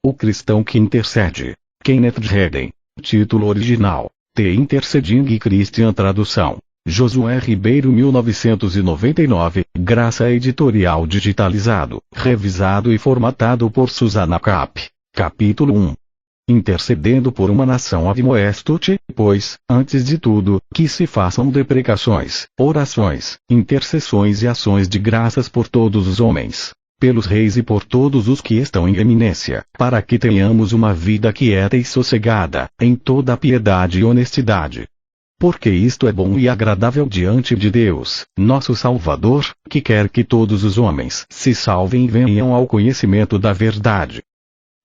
O cristão que intercede. Kenneth Hayden. Título original: The Interceding Christian. Tradução: Josué Ribeiro, 1999. Graça Editorial digitalizado, revisado e formatado por Susana Cap. Capítulo 1. Intercedendo por uma nação. Admoesto-te, pois, antes de tudo, que se façam deprecações, orações, intercessões e ações de graças por todos os homens, pelos reis e por todos os que estão em eminência, para que tenhamos uma vida quieta e sossegada, em toda piedade e honestidade. Porque isto é bom e agradável diante de Deus, nosso Salvador, que quer que todos os homens se salvem e venham ao conhecimento da verdade.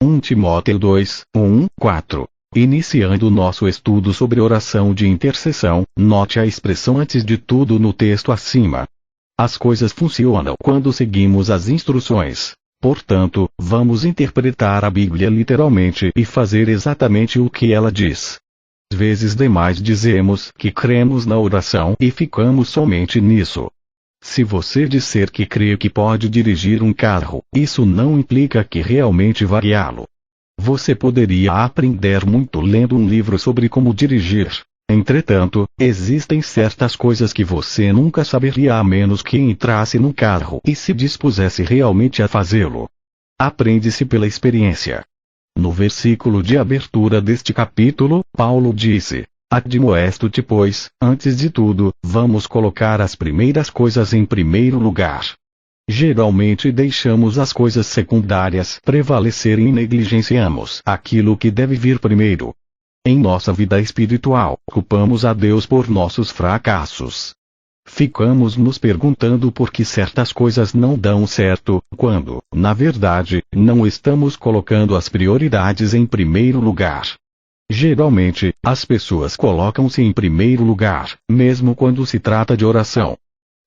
1 Timóteo 2, 1, 4. Iniciando o nosso estudo sobre oração de intercessão, note a expressão antes de tudo no texto acima. As coisas funcionam quando seguimos as instruções. Portanto, vamos interpretar a Bíblia literalmente e fazer exatamente o que ela diz. Às vezes demais dizemos que cremos na oração e ficamos somente nisso. Se você disser que crê que pode dirigir um carro, isso não implica que realmente vai guiá-lo. Você poderia aprender muito lendo um livro sobre como dirigir. Entretanto, existem certas coisas que você nunca saberia a menos que entrasse num carro e se dispusesse realmente a fazê-lo. Aprende-se pela experiência. No versículo de abertura deste capítulo, Paulo disse: Admoesto-te, pois, antes de tudo, vamos colocar as primeiras coisas em primeiro lugar. Geralmente deixamos as coisas secundárias prevalecerem e negligenciamos aquilo que deve vir primeiro. Em nossa vida espiritual, culpamos a Deus por nossos fracassos. Ficamos nos perguntando por que certas coisas não dão certo, quando, na verdade, não estamos colocando as prioridades em primeiro lugar. Geralmente, as pessoas colocam-se em primeiro lugar, mesmo quando se trata de oração.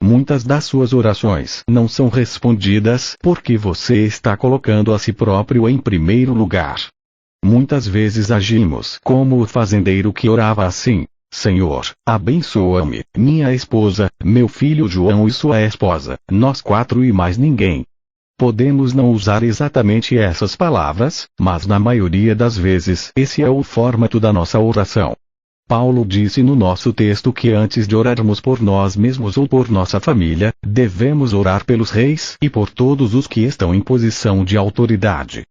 Muitas das suas orações não são respondidas porque você está colocando a si próprio em primeiro lugar. Muitas vezes agimos como o fazendeiro que orava assim: Senhor, abençoa-me, minha esposa, meu filho João e sua esposa, nós quatro e mais ninguém. Podemos não usar exatamente essas palavras, mas na maioria das vezes esse é o formato da nossa oração. Paulo disse no nosso texto que antes de orarmos por nós mesmos ou por nossa família, devemos orar pelos reis e por todos os que estão em posição de autoridade.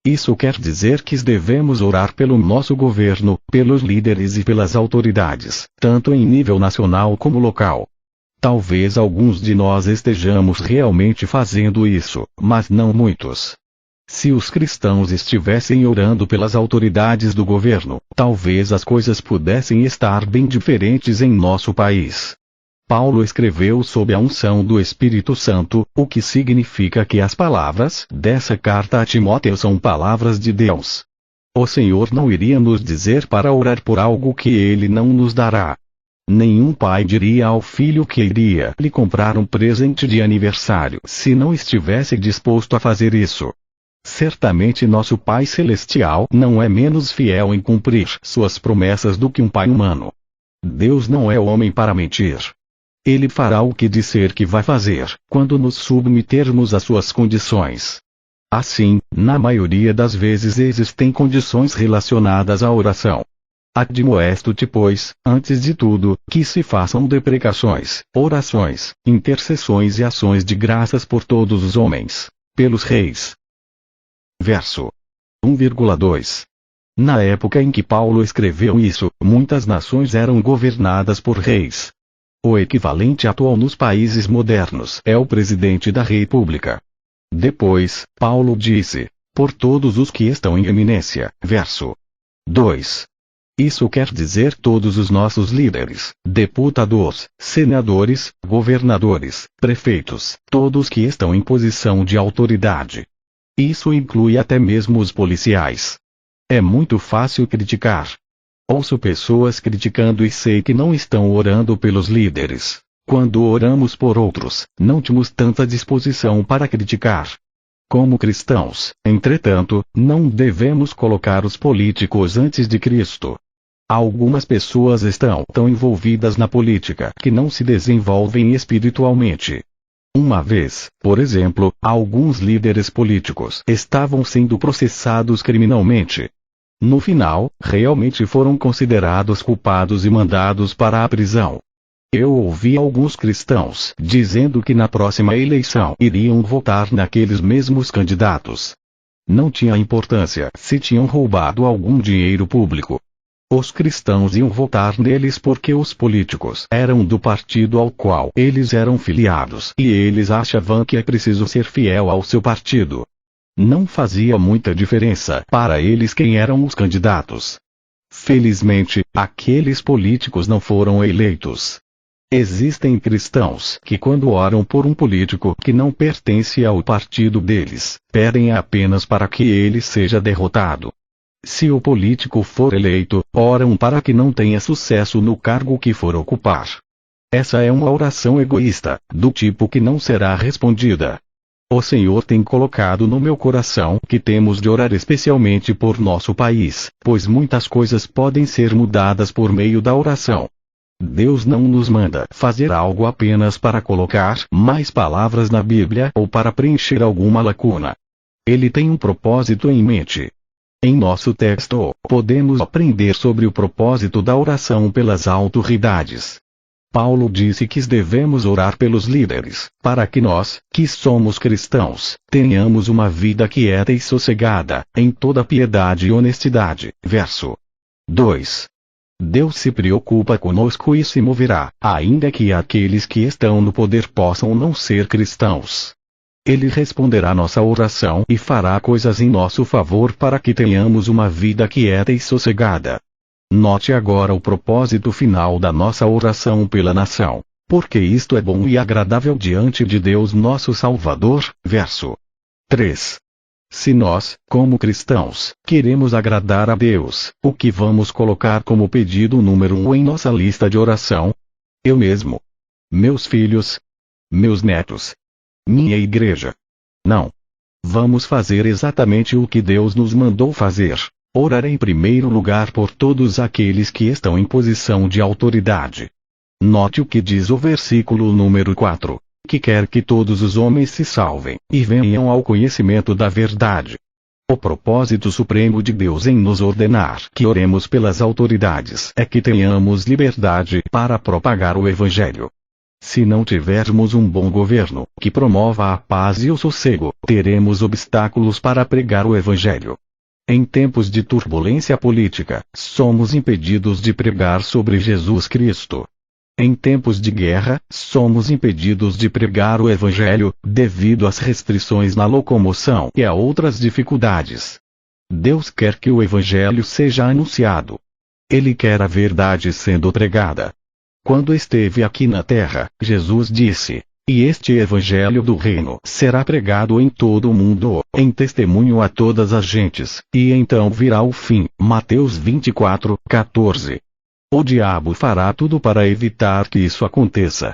Isso quer dizer que devemos orar pelo nosso governo, pelos líderes e pelas autoridades, tanto em nível nacional como local. Talvez alguns de nós estejamos realmente fazendo isso, mas não muitos. Se os cristãos estivessem orando pelas autoridades do governo, talvez as coisas pudessem estar bem diferentes em nosso país. Paulo escreveu sob a unção do Espírito Santo, o que significa que as palavras dessa carta a Timóteo são palavras de Deus. O Senhor não iria nos dizer para orar por algo que Ele não nos dará. Nenhum pai diria ao filho que iria lhe comprar um presente de aniversário se não estivesse disposto a fazer isso. Certamente nosso Pai Celestial não é menos fiel em cumprir suas promessas do que um pai humano. Deus não é homem para mentir. Ele fará o que disser que vai fazer, quando nos submetermos às suas condições. Assim, na maioria das vezes existem condições relacionadas à oração. Admoesto-te, pois, antes de tudo, que se façam deprecações, orações, intercessões e ações de graças por todos os homens, pelos reis. Verso 1,2. Na época em que Paulo escreveu isso, muitas nações eram governadas por reis. O equivalente atual nos países modernos é o presidente da República. Depois, Paulo disse: por todos os que estão em eminência. Verso 2. Isso quer dizer todos os nossos líderes, deputados, senadores, governadores, prefeitos, todos que estão em posição de autoridade. Isso inclui até mesmo os policiais. É muito fácil criticar. Ouço pessoas criticando e sei que não estão orando pelos líderes. Quando oramos por outros, não temos tanta disposição para criticar. Como cristãos, entretanto, não devemos colocar os políticos antes de Cristo. Algumas pessoas estão tão envolvidas na política que não se desenvolvem espiritualmente. Uma vez, por exemplo, alguns líderes políticos estavam sendo processados criminalmente. No final, realmente foram considerados culpados e mandados para a prisão. Eu ouvi alguns cristãos dizendo que na próxima eleição iriam votar naqueles mesmos candidatos. Não tinha importância se tinham roubado algum dinheiro público. Os cristãos iam votar neles porque os políticos eram do partido ao qual eles eram filiados e eles achavam que é preciso ser fiel ao seu partido. Não fazia muita diferença para eles quem eram os candidatos. Felizmente, aqueles políticos não foram eleitos. Existem cristãos que, quando oram por um político que não pertence ao partido deles, pedem apenas para que ele seja derrotado. Se o político for eleito, oram para que não tenha sucesso no cargo que for ocupar. Essa é uma oração egoísta, do tipo que não será respondida. O Senhor tem colocado no meu coração que temos de orar especialmente por nosso país, pois muitas coisas podem ser mudadas por meio da oração. Deus não nos manda fazer algo apenas para colocar mais palavras na Bíblia ou para preencher alguma lacuna. Ele tem um propósito em mente. Em nosso texto, podemos aprender sobre o propósito da oração pelas autoridades. Paulo disse que devemos orar pelos líderes, para que nós, que somos cristãos, tenhamos uma vida quieta e sossegada, em toda piedade e honestidade. Verso 2. Deus se preocupa conosco e se moverá, ainda que aqueles que estão no poder possam não ser cristãos. Ele responderá nossa oração e fará coisas em nosso favor para que tenhamos uma vida quieta e sossegada. Note agora o propósito final da nossa oração pela nação, porque isto é bom e agradável diante de Deus nosso Salvador. Verso 3. Se nós, como cristãos, queremos agradar a Deus, o que vamos colocar como pedido número 1 em nossa lista de oração? Eu mesmo. Meus filhos. Meus netos. Minha igreja. Não. Vamos fazer exatamente o que Deus nos mandou fazer. Orar em primeiro lugar por todos aqueles que estão em posição de autoridade. Note o que diz o versículo número 4. Que quer que todos os homens se salvem, e venham ao conhecimento da verdade. O propósito supremo de Deus em nos ordenar que oremos pelas autoridades é que tenhamos liberdade para propagar o Evangelho. Se não tivermos um bom governo, que promova a paz e o sossego, teremos obstáculos para pregar o Evangelho. Em tempos de turbulência política, somos impedidos de pregar sobre Jesus Cristo. Em tempos de guerra, somos impedidos de pregar o Evangelho, devido às restrições na locomoção e a outras dificuldades. Deus quer que o Evangelho seja anunciado. Ele quer a verdade sendo pregada. Quando esteve aqui na terra, Jesus disse: "E este Evangelho do reino será pregado em todo o mundo, em testemunho a todas as gentes, e então virá o fim." Mateus 24:14. O diabo fará tudo para evitar que isso aconteça.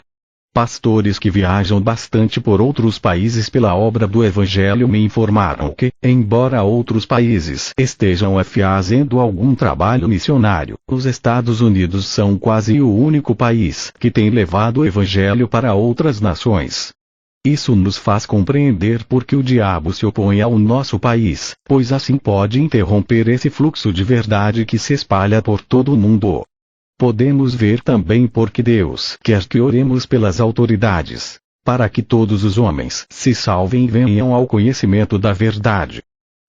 Pastores que viajam bastante por outros países pela obra do Evangelho me informaram que, embora outros países estejam fazendo algum trabalho missionário, os Estados Unidos são quase o único país que tem levado o Evangelho para outras nações. Isso nos faz compreender por que o diabo se opõe ao nosso país, pois assim pode interromper esse fluxo de verdade que se espalha por todo o mundo. Podemos ver também por que Deus quer que oremos pelas autoridades, para que todos os homens se salvem e venham ao conhecimento da verdade.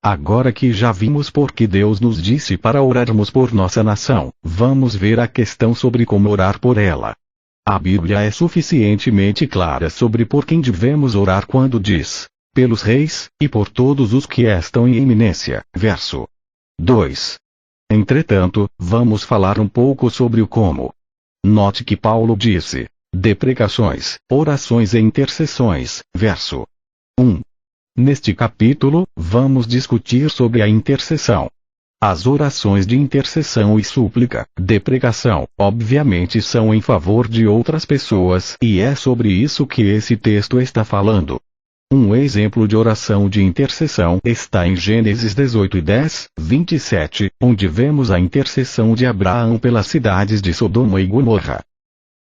Agora que já vimos por que Deus nos disse para orarmos por nossa nação, vamos ver a questão sobre como orar por ela. A Bíblia é suficientemente clara sobre por quem devemos orar quando diz: pelos reis, e por todos os que estão em eminência. Verso 2. Entretanto, vamos falar um pouco sobre o como. Note que Paulo disse: de pregações, orações e intercessões. Verso 1. Neste capítulo, vamos discutir sobre a intercessão. As orações de intercessão e súplica, de pregação, obviamente são em favor de outras pessoas, e é sobre isso que esse texto está falando. Um exemplo de oração de intercessão está em Gênesis 18:10-27, onde vemos a intercessão de Abraão pelas cidades de Sodoma e Gomorra.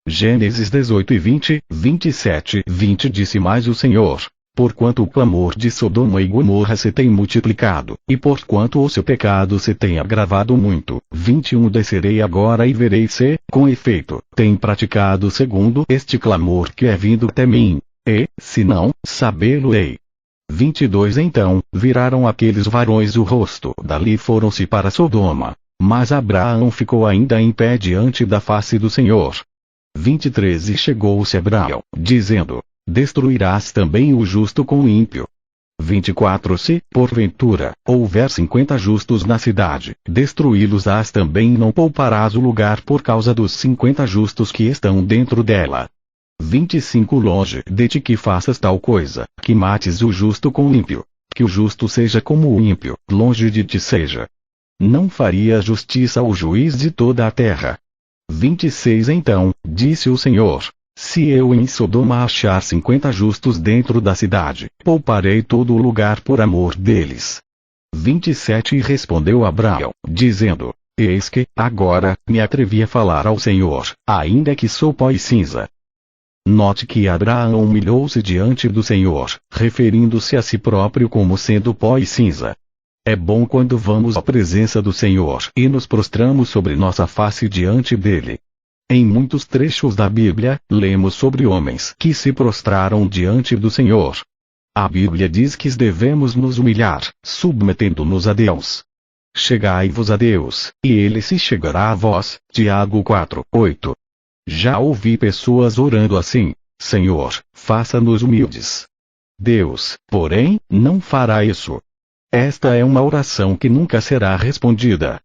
Gênesis 18 e 20, 27, 20 disse mais o Senhor: porquanto o clamor de Sodoma e Gomorra se tem multiplicado, e porquanto o seu pecado se tem agravado muito. 21 Descerei agora e verei se, com efeito, tem praticado segundo este clamor que é vindo até mim, e, se não, sabê-lo-ei. 22 Então, viraram aqueles varões o rosto dali e foram-se para Sodoma. Mas Abraão ficou ainda em pé diante da face do Senhor. 23 E chegou-se Abraão, dizendo: destruirás também o justo com o ímpio. 24 Se, porventura, houver 50 justos na cidade, destruí-los-ás também, não pouparás o lugar por causa dos 50 justos que estão dentro dela. 25 Longe de ti que faças tal coisa, que mates o justo com o ímpio, que o justo seja como o ímpio, longe de ti seja. Não faria justiça ao juiz de toda a terra. 26 Então, disse o Senhor: se eu em Sodoma achar 50 justos dentro da cidade, pouparei todo o lugar por amor deles. 27 E respondeu Abraão, dizendo: eis que, agora, me atrevi a falar ao Senhor, ainda que sou pó e cinza. Note que Abraão humilhou-se diante do Senhor, referindo-se a si próprio como sendo pó e cinza. É bom quando vamos à presença do Senhor e nos prostramos sobre nossa face diante dele. Em muitos trechos da Bíblia, lemos sobre homens que se prostraram diante do Senhor. A Bíblia diz que devemos nos humilhar, submetendo-nos a Deus. Chegai-vos a Deus, e ele se chegará a vós. Tiago 4, 8. Já ouvi pessoas orando assim: Senhor, faça-nos humildes. Deus, porém, não fará isso. Esta é uma oração que nunca será respondida.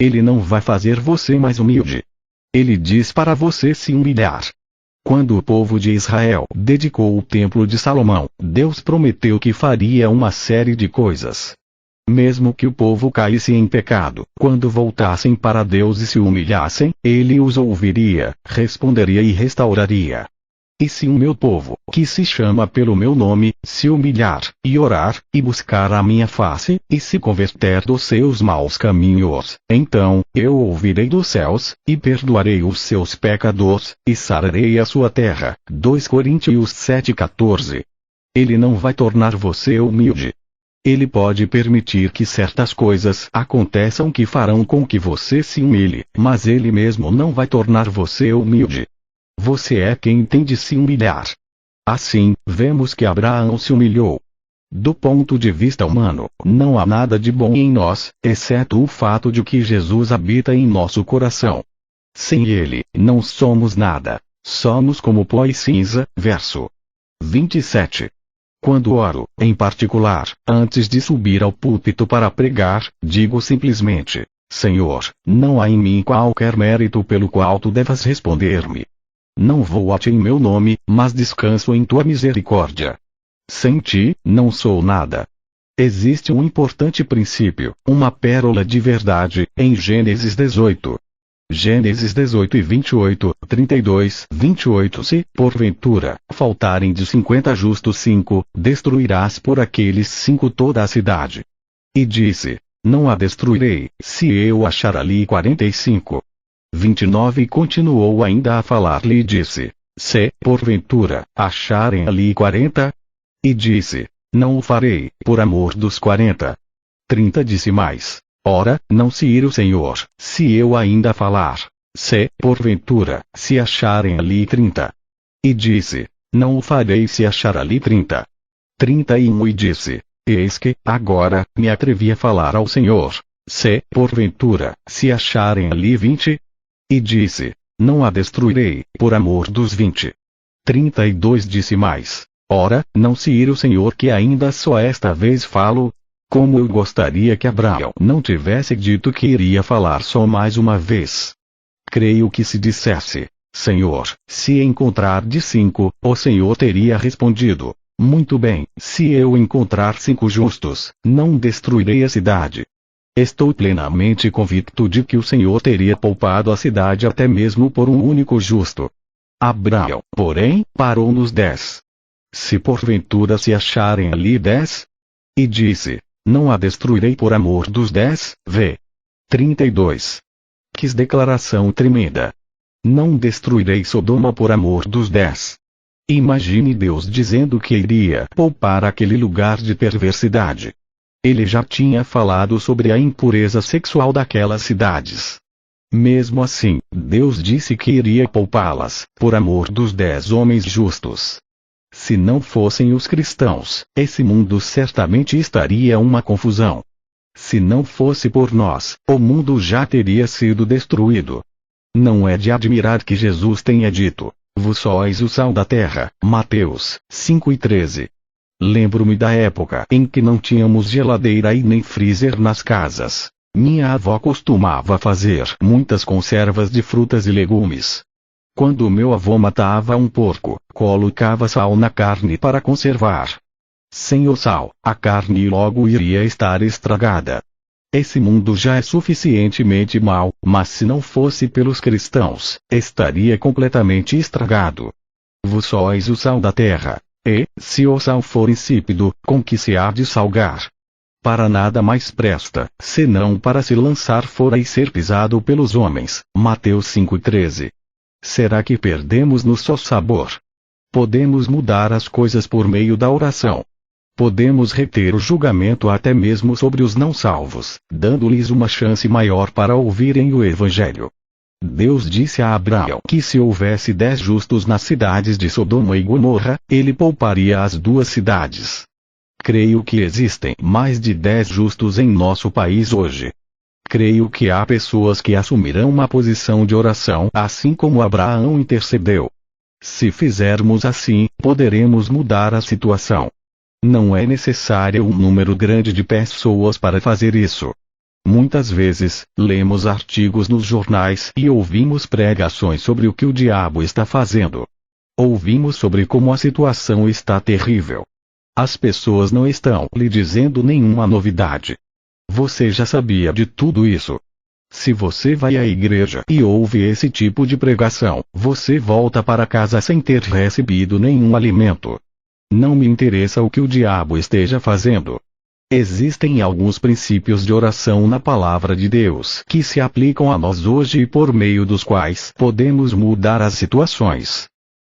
Ele não vai fazer você mais humilde. Ele diz para você se humilhar. Quando o povo de Israel dedicou o templo de Salomão, Deus prometeu que faria uma série de coisas. Mesmo que o povo caísse em pecado, quando voltassem para Deus e se humilhassem, ele os ouviria, responderia e restauraria. E se o meu povo, que se chama pelo meu nome, se humilhar, e orar, e buscar a minha face, e se converter dos seus maus caminhos, então, eu ouvirei dos céus, e perdoarei os seus pecados, e sararei a sua terra. 2 Coríntios 7,14. Ele não vai tornar você humilde. Ele pode permitir que certas coisas aconteçam que farão com que você se humilhe, mas ele mesmo não vai tornar você humilde. Você é quem tem de se humilhar. Assim, vemos que Abraão se humilhou. Do ponto de vista humano, não há nada de bom em nós, exceto o fato de que Jesus habita em nosso coração. Sem ele, não somos nada. Somos como pó e cinza. Verso 27. Quando oro, em particular, antes de subir ao púlpito para pregar, digo simplesmente: Senhor, não há em mim qualquer mérito pelo qual tu devas responder-me. Não vou a ti em meu nome, mas descanso em tua misericórdia. Sem ti, não sou nada. Existe um importante princípio, uma pérola de verdade, em Gênesis 18. Gênesis 18 e 28, 32, 28 Se, porventura, faltarem de 50 justos 5, destruirás por aqueles 5 toda a cidade. E disse: não a destruirei, se eu achar ali 45. 29 E continuou ainda a falar-lhe e disse: se, porventura, acharem ali 40. E disse: não o farei, por amor dos 40. 30 Disse mais: ora, não se ira o Senhor, se eu ainda falar. Se, porventura, se acharem ali 30. E disse: não o farei se achar ali 30. 31 E disse: eis que, agora, me atrevi a falar ao Senhor. Se, porventura, se acharem ali 20. E disse: não a destruirei, por amor dos 20. 32 Disse mais: ora, não se ira o Senhor que ainda só esta vez falo. Como eu gostaria que Abraão não tivesse dito que iria falar só mais uma vez. Creio que se dissesse: Senhor, se encontrar de 5, o Senhor teria respondido: muito bem, se eu encontrar 5 justos, não destruirei a cidade. Estou plenamente convicto de que o Senhor teria poupado a cidade até mesmo por um único justo. Abraão, porém, parou nos 10. Se porventura se acharem ali 10. E disse: não a destruirei por amor dos 10. V. 32. Que declaração tremenda! Não destruirei Sodoma por amor dos 10. Imagine Deus dizendo que iria poupar aquele lugar de perversidade. Ele já tinha falado sobre a impureza sexual daquelas cidades. Mesmo assim, Deus disse que iria poupá-las, por amor dos 10 homens justos. Se não fossem os cristãos, esse mundo certamente estaria uma confusão. Se não fosse por nós, o mundo já teria sido destruído. Não é de admirar que Jesus tenha dito: "Vós sois o sal da terra", Mateus 5:13. Lembro-me da época em que não tínhamos geladeira e nem freezer nas casas. Minha avó costumava fazer muitas conservas de frutas e legumes. Quando meu avô matava um porco, colocava sal na carne para conservar. Sem o sal, a carne logo iria estar estragada. Esse mundo já é suficientemente mau, mas se não fosse pelos cristãos, estaria completamente estragado. Vós sois o sal da terra. E, se o sal for insípido, com que se há de salgar? Para nada mais presta, senão para se lançar fora e ser pisado pelos homens. Mateus 5:13. Será que perdemos no só sabor? Podemos mudar as coisas por meio da oração. Podemos reter o julgamento até mesmo sobre os não salvos, dando-lhes uma chance maior para ouvirem o Evangelho. Deus disse a Abraão que se houvesse 10 justos nas cidades de Sodoma e Gomorra, ele pouparia as 2 cidades. Creio que existem mais de 10 justos em nosso país hoje. Creio que há pessoas que assumirão uma posição de oração assim como Abraão intercedeu. Se fizermos assim, poderemos mudar a situação. Não é necessário um número grande de pessoas para fazer isso. Muitas vezes, lemos artigos nos jornais e ouvimos pregações sobre o que o diabo está fazendo. Ouvimos sobre como a situação está terrível. As pessoas não estão lhe dizendo nenhuma novidade. Você já sabia de tudo isso. Se você vai à igreja e ouve esse tipo de pregação, você volta para casa sem ter recebido nenhum alimento. Não me interessa o que o diabo esteja fazendo. Existem alguns princípios de oração na palavra de Deus que se aplicam a nós hoje e por meio dos quais podemos mudar as situações.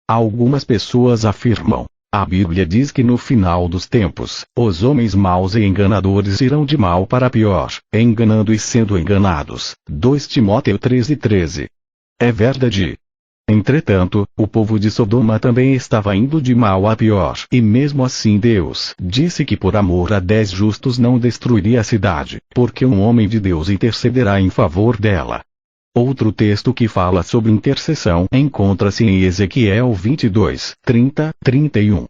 Algumas pessoas afirmam: a Bíblia diz que no final dos tempos, os homens maus e enganadores irão de mal para pior, enganando e sendo enganados. 2 Timóteo 13:13. É verdade. Entretanto, o povo de Sodoma também estava indo de mal a pior, e mesmo assim Deus disse que por amor a 10 justos não destruiria a cidade, porque um homem de Deus intercederá em favor dela. Outro texto que fala sobre intercessão encontra-se em Ezequiel 22, 30, 31.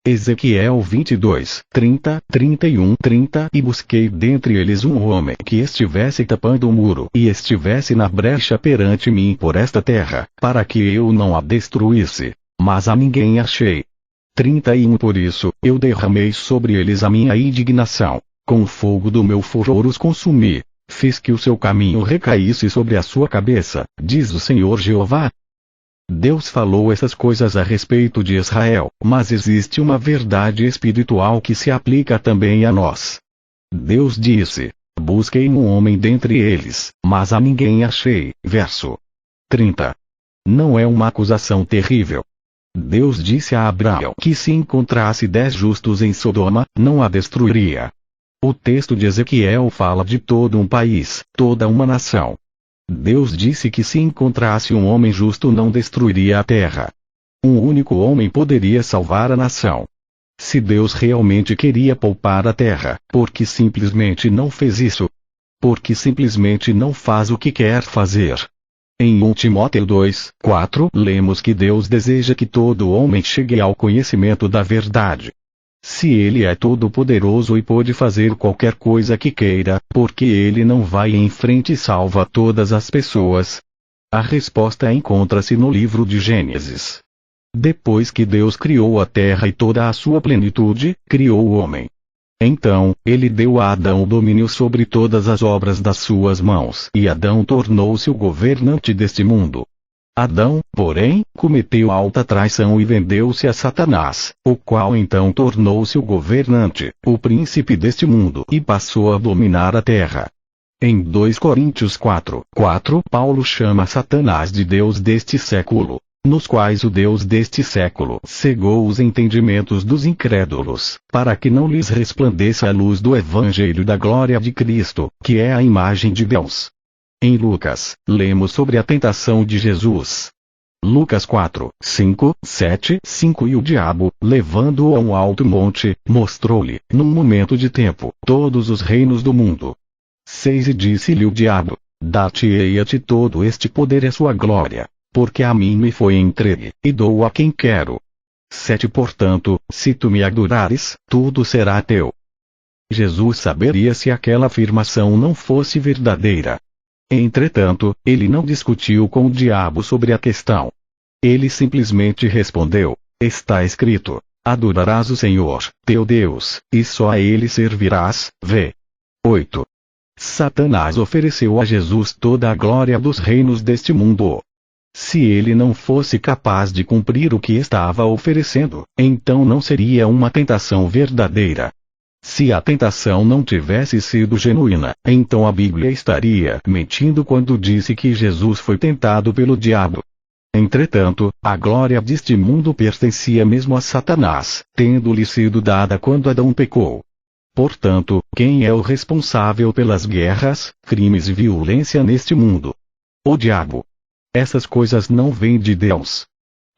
Ezequiel 22, 30, 31, 30. E busquei dentre eles um homem que estivesse tapando o muro e estivesse na brecha perante mim por esta terra, para que eu não a destruísse. Mas a ninguém achei. 31. Por isso, eu derramei sobre eles a minha indignação. Com o fogo do meu furor os consumi. Fiz que o seu caminho recaísse sobre a sua cabeça, diz o Senhor Jeová. Deus falou essas coisas a respeito de Israel, mas existe uma verdade espiritual que se aplica também a nós. Deus disse: busquei um homem dentre eles, mas a ninguém achei. Verso 30. Não é uma acusação terrível? Deus disse a Abraão que se encontrasse 10 justos em Sodoma, não a destruiria. O texto de Ezequiel fala de todo um país, toda uma nação. Deus disse que se encontrasse um homem justo não destruiria a terra. Um único homem poderia salvar a nação. Se Deus realmente queria poupar a terra, por que simplesmente não fez isso? Por que simplesmente não faz o que quer fazer? Em 1 Timóteo 2, 4, lemos que Deus deseja que todo homem chegue ao conhecimento da verdade. Se Ele é todo-poderoso e pode fazer qualquer coisa que queira, por que Ele não vai em frente e salva todas as pessoas? A resposta encontra-se no livro de Gênesis. Depois que Deus criou a terra e toda a sua plenitude, criou o homem. Então, Ele deu a Adão o domínio sobre todas as obras das suas mãos, e Adão tornou-se o governante deste mundo. Adão, porém, cometeu alta traição e vendeu-se a Satanás, o qual então tornou-se o governante, o príncipe deste mundo e passou a dominar a terra. Em 2 Coríntios 4:4, Paulo chama Satanás de Deus deste século, nos quais o Deus deste século cegou os entendimentos dos incrédulos, para que não lhes resplandeça a luz do Evangelho da glória de Cristo, que é a imagem de Deus. Em Lucas, lemos sobre a tentação de Jesus. Lucas 4:5-7 E o diabo, levando-o a um alto monte, mostrou-lhe, num momento de tempo, todos os reinos do mundo. 6 E disse-lhe o diabo: Dar-te-ei a ti todo este poder e a sua glória, porque a mim me foi entregue, e dou a quem quero. 7 Portanto, se tu me adorares, tudo será teu. Jesus saberia se aquela afirmação não fosse verdadeira. Entretanto, ele não discutiu com o diabo sobre a questão. Ele simplesmente respondeu: está escrito: adorarás o Senhor, teu Deus, e só a ele servirás. V. 8. Satanás ofereceu a Jesus toda a glória dos reinos deste mundo. Se ele não fosse capaz de cumprir o que estava oferecendo, então não seria uma tentação verdadeira. Se a tentação não tivesse sido genuína, então a Bíblia estaria mentindo quando disse que Jesus foi tentado pelo diabo. Entretanto, a glória deste mundo pertencia mesmo a Satanás, tendo-lhe sido dada quando Adão pecou. Portanto, quem é o responsável pelas guerras, crimes e violência neste mundo? O diabo. Essas coisas não vêm de Deus.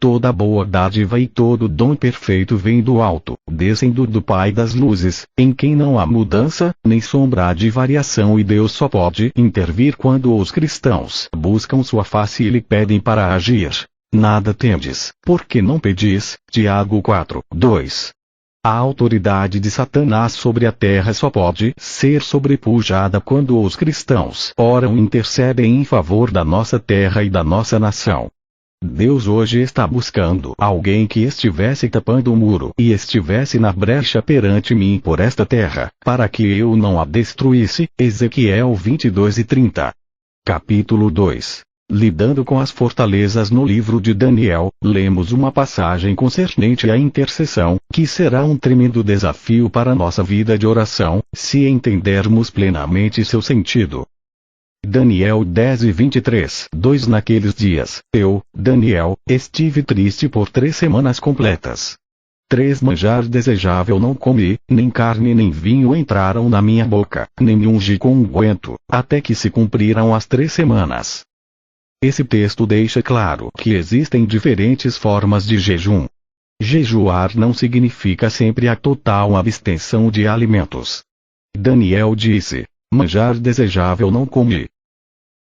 Toda boa dádiva e todo dom perfeito vem do alto, descendo do Pai das luzes, em quem não há mudança, nem sombra de variação, e Deus só pode intervir quando os cristãos buscam sua face e lhe pedem para agir. Nada tendes, porque não pedis. Tiago 4:2. A autoridade de Satanás sobre a terra só pode ser sobrepujada quando os cristãos oram e intercedem em favor da nossa terra e da nossa nação. Deus hoje está buscando alguém que estivesse tapando o muro e estivesse na brecha perante mim por esta terra, para que eu não a destruísse. Ezequiel 22:30. Capítulo 2. Lidando com as fortalezas. No livro de Daniel, lemos uma passagem concernente à intercessão, que será um tremendo desafio para nossa vida de oração, se entendermos plenamente seu sentido. Daniel 10:23. Naqueles dias, eu, Daniel, estive triste por 3 semanas completas. 3 Manjar desejável não comi, nem carne nem vinho entraram na minha boca, nem me ungi com unguento, até que se cumpriram as 3 semanas. Esse texto deixa claro que existem diferentes formas de jejum. Jejuar não significa sempre a total abstenção de alimentos. Daniel disse: manjar desejável não comi.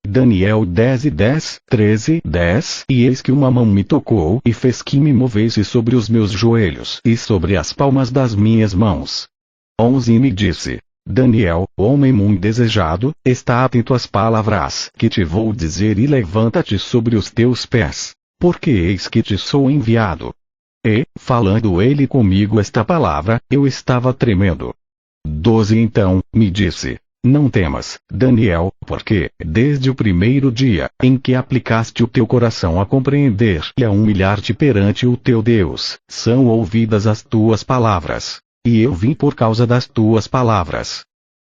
Daniel 10:10, 13:10. E eis que uma mão me tocou e fez que me movesse sobre os meus joelhos e sobre as palmas das minhas mãos. 11 E me disse: Daniel, homem muito desejado, está atento às palavras que te vou dizer e levanta-te sobre os teus pés, porque eis que te sou enviado. E, falando ele comigo esta palavra, eu estava tremendo. 12 Então, me disse: não temas, Daniel, porque, desde o primeiro dia, em que aplicaste o teu coração a compreender e a humilhar-te perante o teu Deus, são ouvidas as tuas palavras. E eu vim por causa das tuas palavras.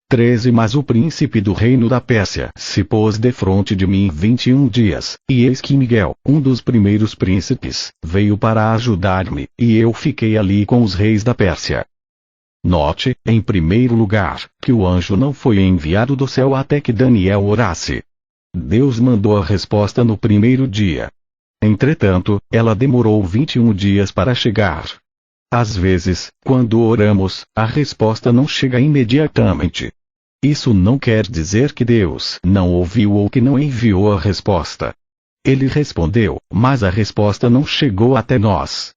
13 Mas o príncipe do reino da Pérsia se pôs defronte de mim 21 dias, e eis que Miguel, um dos primeiros príncipes, veio para ajudar-me, e eu fiquei ali com os reis da Pérsia. Note, em primeiro lugar, que o anjo não foi enviado do céu até que Daniel orasse. Deus mandou a resposta no primeiro dia. Entretanto, ela demorou 21 dias para chegar. Às vezes, quando oramos, a resposta não chega imediatamente. Isso não quer dizer que Deus não ouviu ou que não enviou a resposta. Ele respondeu, mas a resposta não chegou até nós.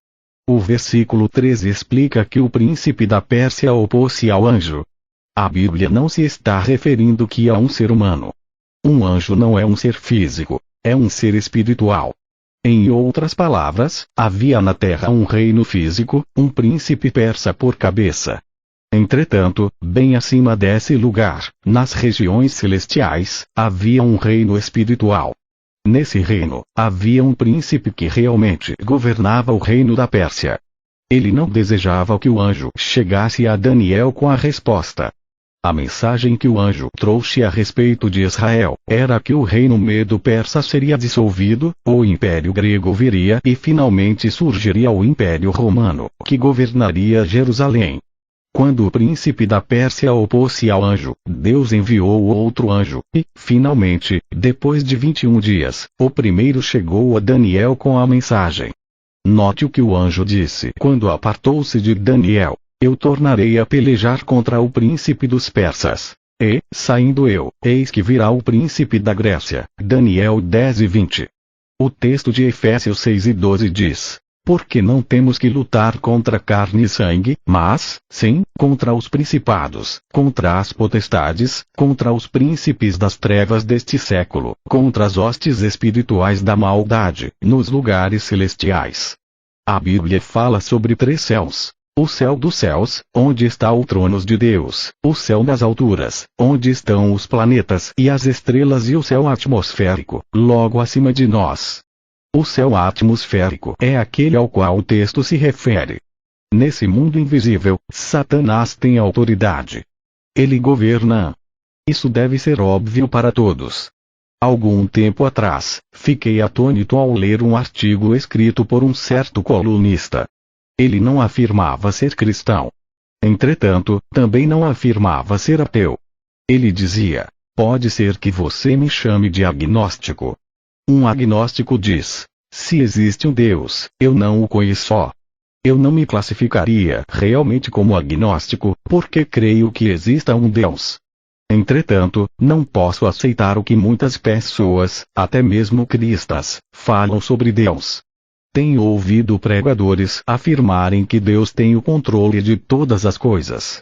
O versículo 13 explica que o príncipe da Pérsia opôs-se ao anjo. A Bíblia não se está referindo que a um ser humano. Um anjo não é um ser físico, é um ser espiritual. Em outras palavras, havia na terra um reino físico, um príncipe persa por cabeça. Entretanto, bem acima desse lugar, nas regiões celestiais, havia um reino espiritual. Nesse reino, havia um príncipe que realmente governava o reino da Pérsia. Ele não desejava que o anjo chegasse a Daniel com a resposta. A mensagem que o anjo trouxe a respeito de Israel era que o reino medo-persa seria dissolvido, o império grego viria e finalmente surgiria o império romano, que governaria Jerusalém. Quando o príncipe da Pérsia opôs-se ao anjo, Deus enviou outro anjo, e, finalmente, depois de 21 dias, o primeiro chegou a Daniel com a mensagem. Note o que o anjo disse quando apartou-se de Daniel: eu tornarei a pelejar contra o príncipe dos persas. E, saindo eu, eis que virá o príncipe da Grécia. Daniel 10:20. O texto de Efésios 6:12 diz: porque não temos que lutar contra carne e sangue, mas, sim, contra os principados, contra as potestades, contra os príncipes das trevas deste século, contra as hostes espirituais da maldade, nos lugares celestiais. A Bíblia fala sobre 3 céus. O céu dos céus, onde está o trono de Deus, o céu das alturas, onde estão os planetas e as estrelas, e o céu atmosférico, logo acima de nós. O céu atmosférico é aquele ao qual o texto se refere. Nesse mundo invisível, Satanás tem autoridade. Ele governa. Isso deve ser óbvio para todos. Algum tempo atrás, fiquei atônito ao ler um artigo escrito por um certo colunista. Ele não afirmava ser cristão. Entretanto, também não afirmava ser ateu. Ele dizia: pode ser que você me chame de agnóstico. Um agnóstico diz: se existe um Deus, eu não o conheço. Eu não me classificaria realmente como agnóstico, porque creio que exista um Deus. Entretanto, não posso aceitar o que muitas pessoas, até mesmo cristãs, falam sobre Deus. Tenho ouvido pregadores afirmarem que Deus tem o controle de todas as coisas.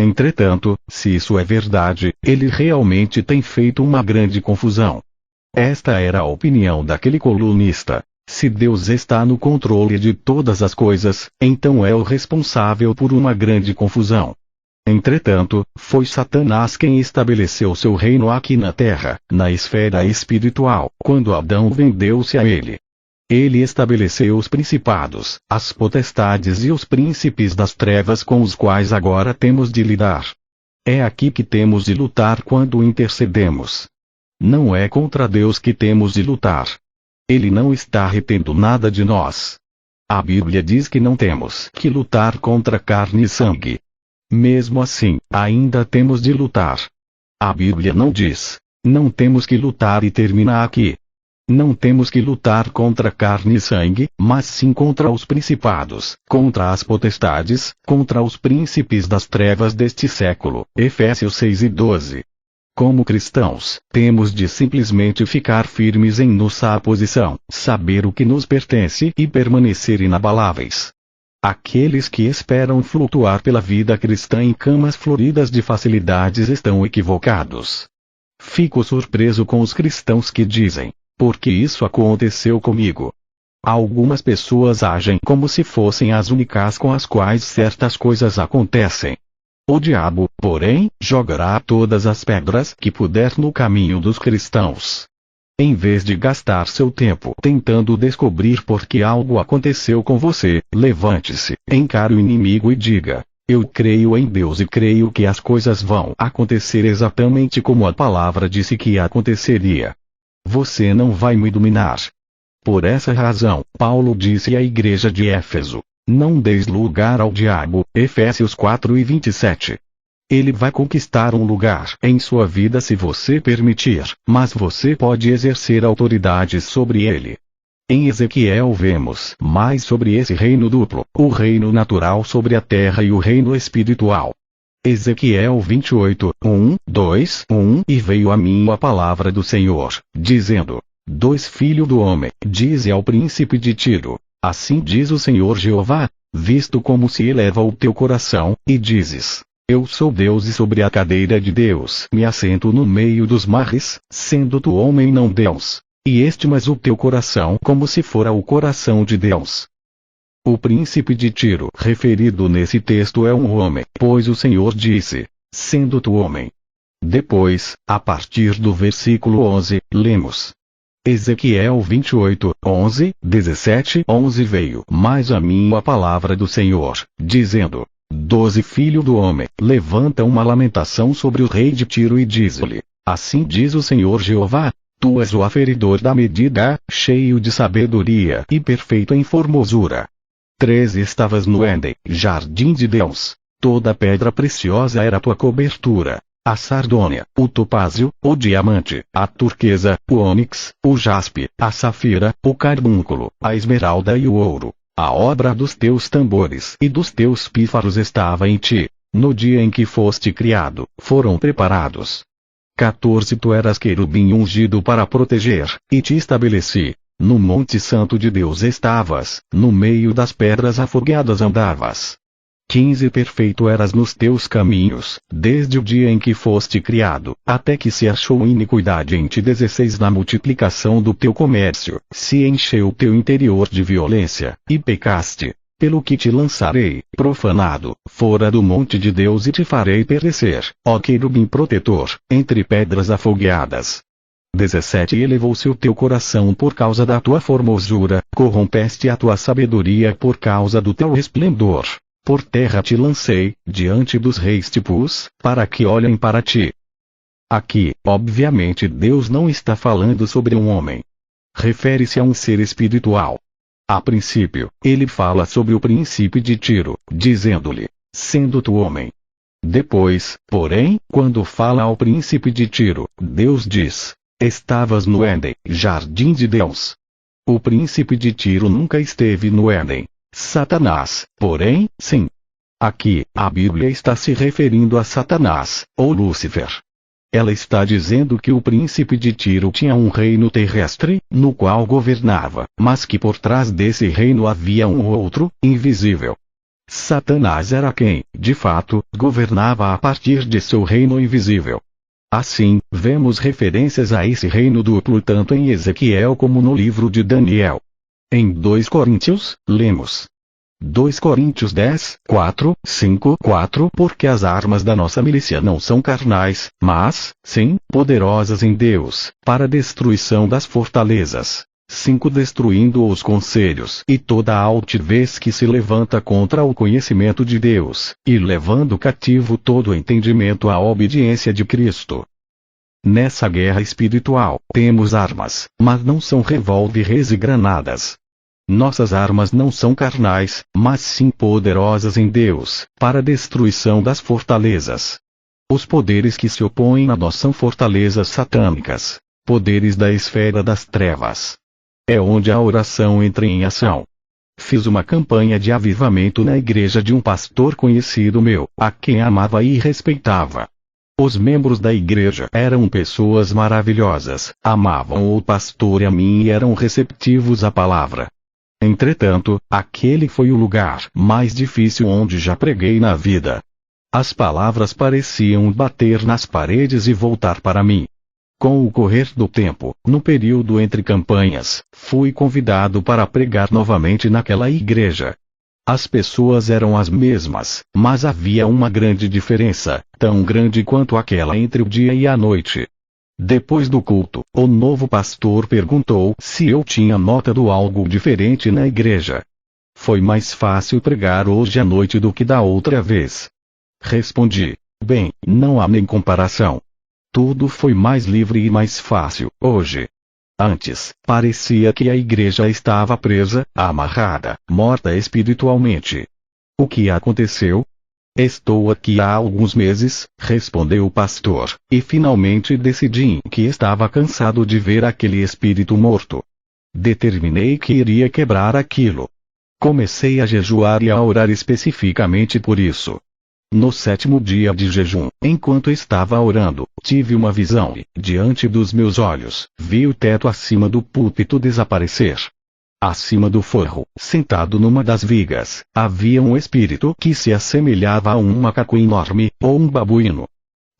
Entretanto, se isso é verdade, ele realmente tem feito uma grande confusão. Esta era a opinião daquele colunista. Se Deus está no controle de todas as coisas, então é o responsável por uma grande confusão. Entretanto, foi Satanás quem estabeleceu seu reino aqui na terra, na esfera espiritual, quando Adão vendeu-se a ele. Ele estabeleceu os principados, as potestades e os príncipes das trevas com os quais agora temos de lidar. É aqui que temos de lutar quando intercedemos. Não é contra Deus que temos de lutar. Ele não está retendo nada de nós. A Bíblia diz que não temos que lutar contra carne e sangue. Mesmo assim, ainda temos de lutar. A Bíblia não diz: não temos que lutar e termina aqui. Não temos que lutar contra carne e sangue, mas sim contra os principados, contra as potestades, contra os príncipes das trevas deste século. Efésios 6:12. Como cristãos, temos de simplesmente ficar firmes em nossa posição, saber o que nos pertence e permanecer inabaláveis. Aqueles que esperam flutuar pela vida cristã em camas floridas de facilidades estão equivocados. Fico surpreso com os cristãos que dizem: porque isso aconteceu comigo. Algumas pessoas agem como se fossem as únicas com as quais certas coisas acontecem. O diabo, porém, jogará todas as pedras que puder no caminho dos cristãos. Em vez de gastar seu tempo tentando descobrir por que algo aconteceu com você, levante-se, encare o inimigo e diga: eu creio em Deus e creio que as coisas vão acontecer exatamente como a palavra disse que aconteceria. Você não vai me dominar. Por essa razão, Paulo disse à igreja de Éfeso: não deis lugar ao diabo. Efésios 4:27. Ele vai conquistar um lugar em sua vida se você permitir, mas você pode exercer autoridade sobre ele. Em Ezequiel vemos mais sobre esse reino duplo, o reino natural sobre a terra e o reino espiritual. Ezequiel 28, 1, 2, 1. E veio a mim a palavra do Senhor, dizendo: 2 Filho do homem, dize ao príncipe de Tiro: assim diz o Senhor Jeová, visto como se eleva o teu coração, e dizes: eu sou Deus e sobre a cadeira de Deus me assento no meio dos mares, sendo tu homem não Deus, e estimas o teu coração como se fora o coração de Deus. O príncipe de Tiro referido nesse texto é um homem, pois o Senhor disse: sendo tu homem. Depois, a partir do versículo 11, lemos: Ezequiel 28, 11, 17, 11 Veio mais a mim a palavra do Senhor, dizendo: 12 Filho do homem, levanta uma lamentação sobre o rei de Tiro e diz-lhe: assim diz o Senhor Jeová, tu és o aferidor da medida, cheio de sabedoria e perfeito em formosura. 13 Estavas no Éden, jardim de Deus. Toda pedra preciosa era tua cobertura. A sardônia, o topázio, o diamante, a turquesa, o ônix, o jaspe, a safira, o carbúnculo, a esmeralda e o ouro. A obra dos teus tambores e dos teus pífaros estava em ti. No dia em que foste criado, foram preparados. 14 Tu eras querubim ungido para proteger, e te estabeleci. No monte santo de Deus estavas, no meio das pedras afogueadas andavas. 15 Perfeito eras nos teus caminhos, desde o dia em que foste criado, até que se achou iniquidade em ti. 16 Na multiplicação do teu comércio, se encheu teu interior de violência, e pecaste. Pelo que te lançarei, profanado, fora do monte de Deus e te farei perecer, ó querubim protetor, entre pedras afogueadas. 17 Elevou-se o teu coração por causa da tua formosura, corrompeste a tua sabedoria por causa do teu resplendor. Por terra te lancei, diante dos reis te pus, para que olhem para ti. Aqui, obviamente Deus não está falando sobre um homem. Refere-se a um ser espiritual. A princípio, ele fala sobre o príncipe de Tiro, dizendo-lhe, sendo tu homem. Depois, porém, quando fala ao príncipe de Tiro, Deus diz, estavas no Éden, jardim de Deus. O príncipe de Tiro nunca esteve no Éden. Satanás, porém, sim. Aqui, a Bíblia está se referindo a Satanás, ou Lúcifer. Ela está dizendo que o príncipe de Tiro tinha um reino terrestre, no qual governava, mas que por trás desse reino havia um outro, invisível. Satanás era quem, de fato, governava a partir de seu reino invisível. Assim, vemos referências a esse reino duplo tanto em Ezequiel como no livro de Daniel. Em 2 Coríntios, lemos 2 Coríntios 10, 4, 5, 4 Porque as armas da nossa milícia não são carnais, mas, sim, poderosas em Deus, para a destruição das fortalezas. 5 Destruindo os conselhos e toda a altivez que se levanta contra o conhecimento de Deus, e levando cativo todo o entendimento à obediência de Cristo. Nessa guerra espiritual, temos armas, mas não são revólveres e granadas. Nossas armas não são carnais, mas sim poderosas em Deus, para a destruição das fortalezas. Os poderes que se opõem a nós são fortalezas satânicas, poderes da esfera das trevas. É onde a oração entra em ação. Fiz uma campanha de avivamento na igreja de um pastor conhecido meu, a quem amava e respeitava. Os membros da igreja eram pessoas maravilhosas, amavam o pastor e a mim e eram receptivos à palavra. Entretanto, aquele foi o lugar mais difícil onde já preguei na vida. As palavras pareciam bater nas paredes e voltar para mim. Com o correr do tempo, no período entre campanhas, fui convidado para pregar novamente naquela igreja. As pessoas eram as mesmas, mas havia uma grande diferença, tão grande quanto aquela entre o dia e a noite. Depois do culto, o novo pastor perguntou se eu tinha notado algo diferente na igreja. Foi mais fácil pregar hoje à noite do que da outra vez. Respondi: bem, não há nem comparação. Tudo foi mais livre e mais fácil, hoje. Antes, parecia que a igreja estava presa, amarrada, morta espiritualmente. O que aconteceu? Estou aqui há alguns meses, respondeu o pastor, e finalmente decidi que estava cansado de ver aquele espírito morto. Determinei que iria quebrar aquilo. Comecei a jejuar e a orar especificamente por isso. No 7º dia de jejum, enquanto estava orando, tive uma visão e, diante dos meus olhos, vi o teto acima do púlpito desaparecer. Acima do forro, sentado numa das vigas, havia um espírito que se assemelhava a um macaco enorme, ou um babuíno.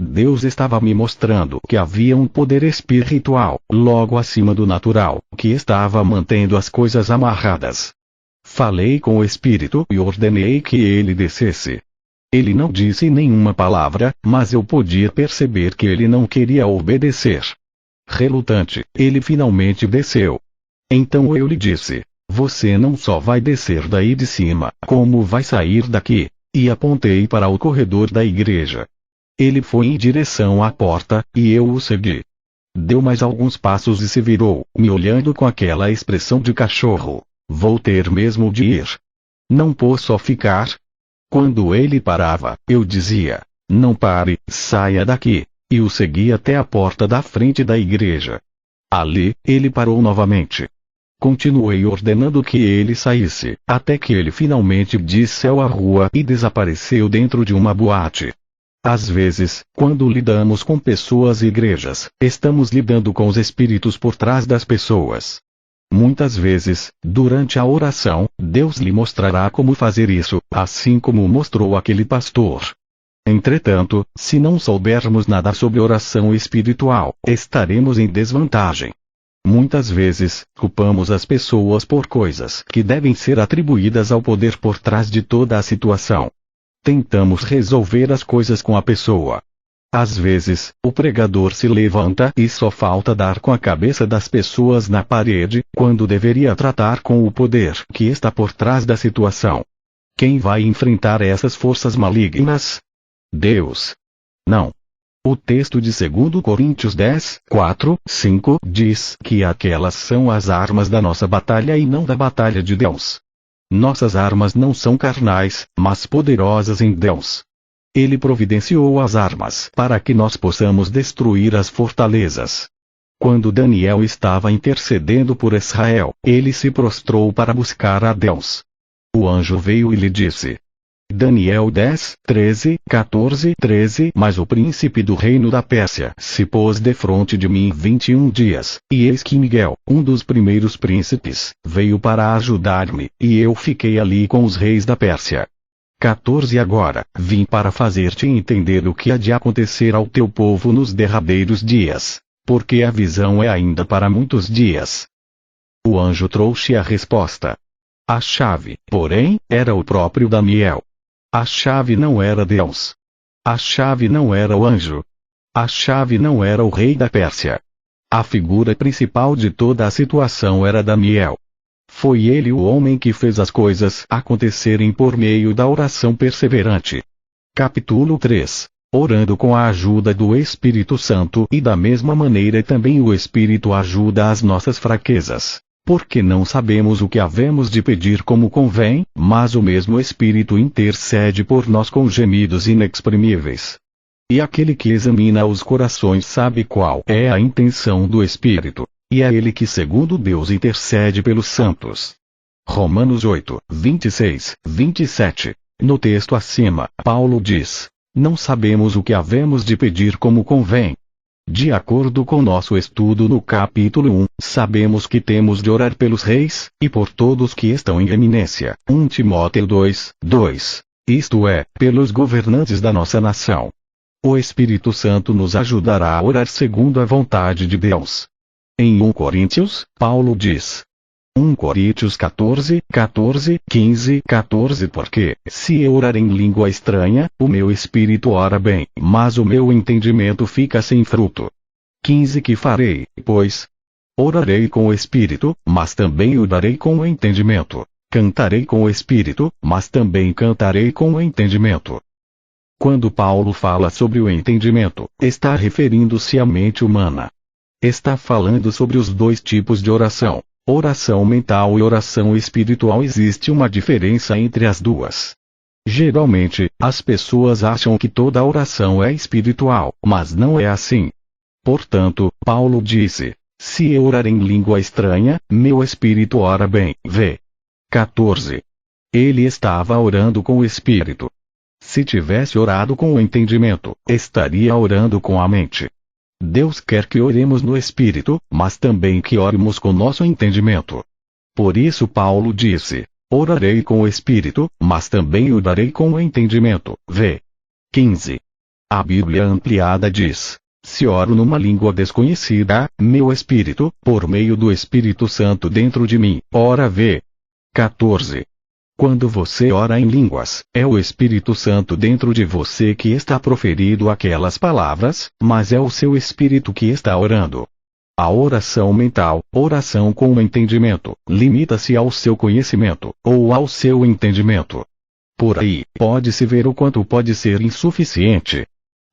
Deus estava me mostrando que havia um poder espiritual, logo acima do natural, que estava mantendo as coisas amarradas. Falei com o espírito e ordenei que ele descesse. Ele não disse nenhuma palavra, mas eu podia perceber que ele não queria obedecer. Relutante, ele finalmente desceu. Então eu lhe disse: você não só vai descer daí de cima, como vai sair daqui. E apontei para o corredor da igreja. Ele foi em direção à porta, e eu o segui. Deu mais alguns passos e se virou, me olhando com aquela expressão de cachorro. Vou ter mesmo de ir. Não posso ficar. Quando ele parava, eu dizia, não pare, saia daqui, e o segui até a porta da frente da igreja. Ali, ele parou novamente. Continuei ordenando que ele saísse, até que ele finalmente disse à rua e desapareceu dentro de uma boate. Às vezes, quando lidamos com pessoas e igrejas, estamos lidando com os espíritos por trás das pessoas. Muitas vezes, durante a oração, Deus lhe mostrará como fazer isso, assim como mostrou aquele pastor. Entretanto, se não soubermos nada sobre oração espiritual, estaremos em desvantagem. Muitas vezes, culpamos as pessoas por coisas que devem ser atribuídas ao poder por trás de toda a situação. Tentamos resolver as coisas com a pessoa. Às vezes, o pregador se levanta e só falta dar com a cabeça das pessoas na parede, quando deveria tratar com o poder que está por trás da situação. Quem vai enfrentar essas forças malignas? Deus. Não. O texto de 2 Coríntios 10, 4, 5 diz que aquelas são as armas da nossa batalha e não da batalha de Deus. Nossas armas não são carnais, mas poderosas em Deus. Ele providenciou as armas para que nós possamos destruir as fortalezas. Quando Daniel estava intercedendo por Israel, ele se prostrou para buscar a Deus. O anjo veio e lhe disse. Daniel 10, 13, 14, 13. Mas o príncipe do reino da Pérsia se pôs defronte de mim 21 dias, e eis que Miguel, um dos primeiros príncipes, veio para ajudar-me, e eu fiquei ali com os reis da Pérsia. 14 Agora, vim para fazer-te entender o que há de acontecer ao teu povo nos derradeiros dias, porque a visão é ainda para muitos dias. O anjo trouxe a resposta. A chave, porém, era o próprio Daniel. A chave não era Deus. A chave não era o anjo. A chave não era o rei da Pérsia. A figura principal de toda a situação era Daniel. Foi ele o homem que fez as coisas acontecerem por meio da oração perseverante. Capítulo 3. Orando com a ajuda do Espírito Santo, e da mesma maneira também o Espírito ajuda as nossas fraquezas. Porque não sabemos o que havemos de pedir como convém, mas o mesmo Espírito intercede por nós com gemidos inexprimíveis. E aquele que examina os corações sabe qual é a intenção do Espírito, e é ele que segundo Deus intercede pelos santos. Romanos 8, 26, 27. No texto acima, Paulo diz, não sabemos o que havemos de pedir como convém. De acordo com nosso estudo no capítulo 1, sabemos que temos de orar pelos reis, e por todos que estão em eminência. 1 Timóteo 2, 2. Isto é, pelos governantes da nossa nação. O Espírito Santo nos ajudará a orar segundo a vontade de Deus. Em 1 Coríntios, Paulo diz. 1 Coríntios 14, 14, 15, 14 Porque, se eu orar em língua estranha, o meu espírito ora bem, mas o meu entendimento fica sem fruto. 15 Que farei, pois? Orarei com o espírito, mas também orarei com o entendimento. Cantarei com o espírito, mas também cantarei com o entendimento. Quando Paulo fala sobre o entendimento, está referindo-se à mente humana. Está falando sobre os dois tipos de oração. Oração mental e oração espiritual. Existe uma diferença entre as duas. Geralmente, as pessoas acham que toda oração é espiritual, mas não é assim. Portanto, Paulo disse, se eu orar em língua estranha, meu espírito ora bem. V. 14. Ele estava orando com o espírito. Se tivesse orado com o entendimento, estaria orando com a mente. Deus quer que oremos no Espírito, mas também que oremos com nosso entendimento. Por isso Paulo disse, orarei com o Espírito, mas também orarei com o entendimento. V. 15. A Bíblia ampliada diz, se oro numa língua desconhecida, meu Espírito, por meio do Espírito Santo dentro de mim, ora. V. 14. Quando você ora em línguas, é o Espírito Santo dentro de você que está proferindo aquelas palavras, mas é o seu espírito que está orando. A oração mental, oração com o entendimento, limita-se ao seu conhecimento, ou ao seu entendimento. Por aí, pode-se ver o quanto pode ser insuficiente.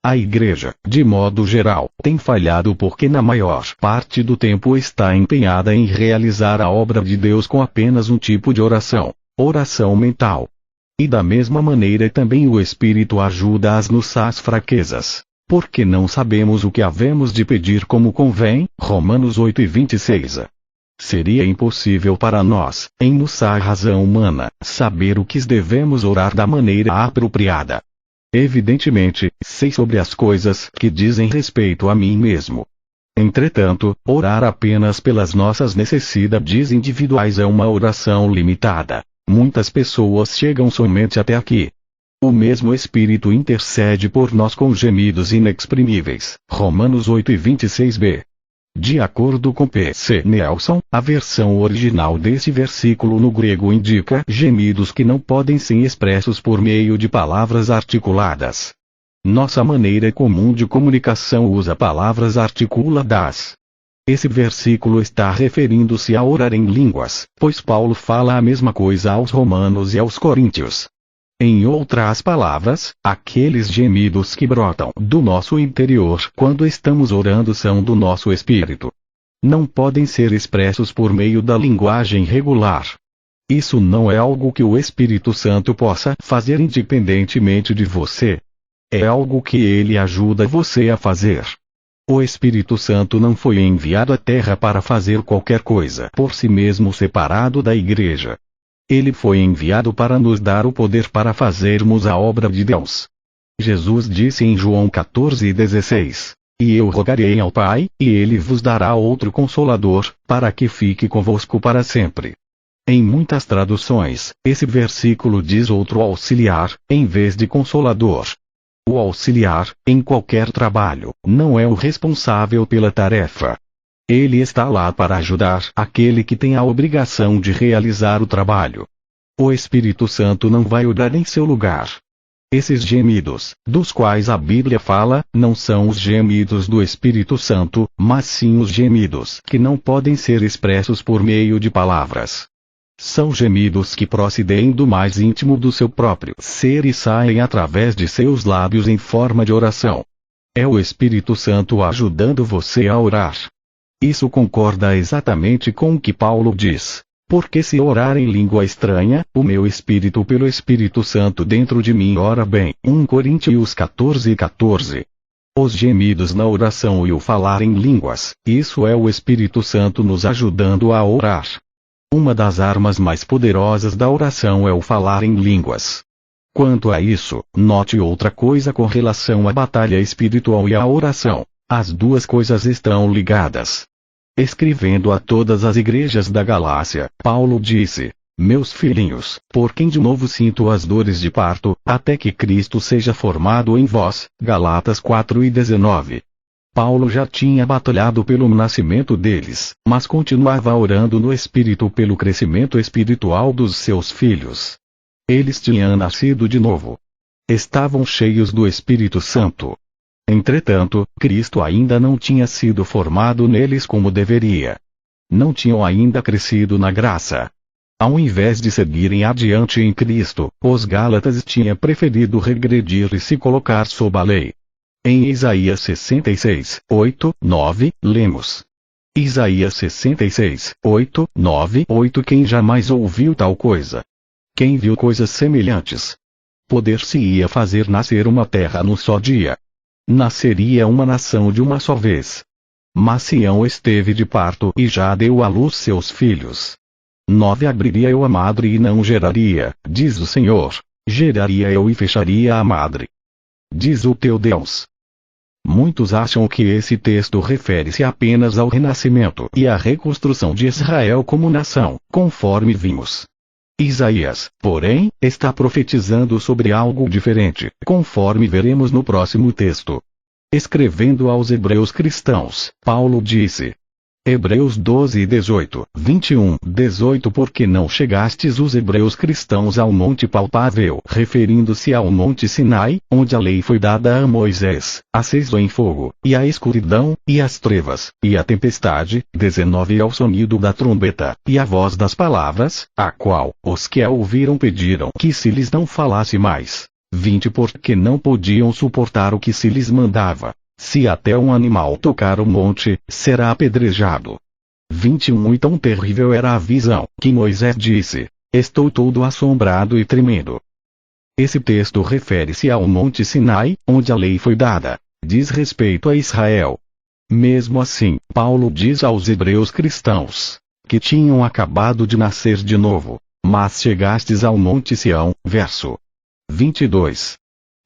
A Igreja, de modo geral, tem falhado porque na maior parte do tempo está empenhada em realizar a obra de Deus com apenas um tipo de oração mental. E da mesma maneira também o Espírito ajuda as nossas fraquezas, porque não sabemos o que havemos de pedir como convém, Romanos 8:26. Seria impossível para nós, em nossa razão humana, saber o que devemos orar da maneira apropriada. Evidentemente, sei sobre as coisas que dizem respeito a mim mesmo. Entretanto, orar apenas pelas nossas necessidades individuais é uma oração limitada. Muitas pessoas chegam somente até aqui. O mesmo Espírito intercede por nós com gemidos inexprimíveis. Romanos 8:26b. De acordo com P.C. Nelson, a versão original desse versículo no grego indica gemidos que não podem ser expressos por meio de palavras articuladas. Nossa maneira comum de comunicação usa palavras articuladas. Esse versículo está referindo-se a orar em línguas, pois Paulo fala a mesma coisa aos romanos e aos coríntios. Em outras palavras, aqueles gemidos que brotam do nosso interior quando estamos orando são do nosso espírito. Não podem ser expressos por meio da linguagem regular. Isso não é algo que o Espírito Santo possa fazer independentemente de você. É algo que ele ajuda você a fazer. O Espírito Santo não foi enviado à Terra para fazer qualquer coisa por si mesmo separado da Igreja. Ele foi enviado para nos dar o poder para fazermos a obra de Deus. Jesus disse em João 14:16: E eu rogarei ao Pai, e ele vos dará outro Consolador, para que fique convosco para sempre. Em muitas traduções, esse versículo diz outro auxiliar, em vez de Consolador. O auxiliar, em qualquer trabalho, não é o responsável pela tarefa. Ele está lá para ajudar aquele que tem a obrigação de realizar o trabalho. O Espírito Santo não vai orar em seu lugar. Esses gemidos, dos quais a Bíblia fala, não são os gemidos do Espírito Santo, mas sim os gemidos que não podem ser expressos por meio de palavras. São gemidos que procedem do mais íntimo do seu próprio ser e saem através de seus lábios em forma de oração. É o Espírito Santo ajudando você a orar. Isso concorda exatamente com o que Paulo diz. Porque se orar em língua estranha, o meu espírito pelo Espírito Santo dentro de mim ora bem. 1 Coríntios 14:14. Os gemidos na oração e o falar em línguas, isso é o Espírito Santo nos ajudando a orar. Uma das armas mais poderosas da oração é o falar em línguas. Quanto a isso, note outra coisa com relação à batalha espiritual e à oração. As duas coisas estão ligadas. Escrevendo a todas as igrejas da Galácia, Paulo disse: Meus filhinhos, por quem de novo sinto as dores de parto, até que Cristo seja formado em vós. Galatas 4:19. Paulo já tinha batalhado pelo nascimento deles, mas continuava orando no Espírito pelo crescimento espiritual dos seus filhos. Eles tinham nascido de novo. Estavam cheios do Espírito Santo. Entretanto, Cristo ainda não tinha sido formado neles como deveria. Não tinham ainda crescido na graça. Ao invés de seguirem adiante em Cristo, os Gálatas tinham preferido regredir e se colocar sob a lei. Em Isaías 66:8-9, lemos. Isaías 66:8-9-8 Quem jamais ouviu tal coisa? Quem viu coisas semelhantes? Poder-se-ia fazer nascer uma terra num só dia. Nasceria uma nação de uma só vez. Mas Sião esteve de parto e já deu à luz seus filhos. 9 Abriria eu a madre e não geraria, diz o Senhor. Geraria eu e fecharia a madre, diz o teu Deus. Muitos acham que esse texto refere-se apenas ao renascimento e à reconstrução de Israel como nação, conforme vimos. Isaías, porém, está profetizando sobre algo diferente, conforme veremos no próximo texto. Escrevendo aos hebreus cristãos, Paulo disse: Hebreus 12:18, 21:18 Porque não chegastes os hebreus cristãos ao monte palpável, referindo-se ao monte Sinai, onde a lei foi dada a Moisés, aceso em fogo, e a escuridão, e as trevas, e a tempestade, 19 ao sonido da trombeta, e a voz das palavras, a qual, os que a ouviram pediram que se lhes não falasse mais. 20 Porque não podiam suportar o que se lhes mandava. Se até um animal tocar o monte, será apedrejado. 21 E tão terrível era a visão, que Moisés disse: estou todo assombrado e tremendo. Esse texto refere-se ao monte Sinai, onde a lei foi dada. Diz respeito a Israel. Mesmo assim, Paulo diz aos hebreus cristãos, que tinham acabado de nascer de novo: mas chegastes ao monte Sião, verso 22.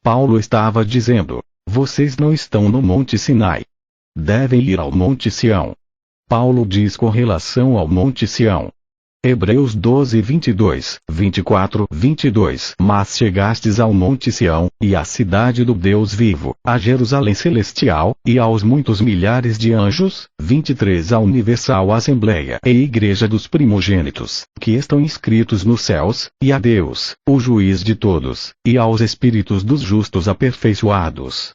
Paulo estava dizendo: vocês não estão no monte Sinai. Devem ir ao monte Sião. Paulo diz com relação ao monte Sião. Hebreus 12:22, 24, 22 Mas chegastes ao monte Sião, e à cidade do Deus vivo, a Jerusalém celestial, e aos muitos milhares de anjos, 23 A universal assembleia e igreja dos primogênitos, que estão inscritos nos céus, e a Deus, o juiz de todos, e aos espíritos dos justos aperfeiçoados.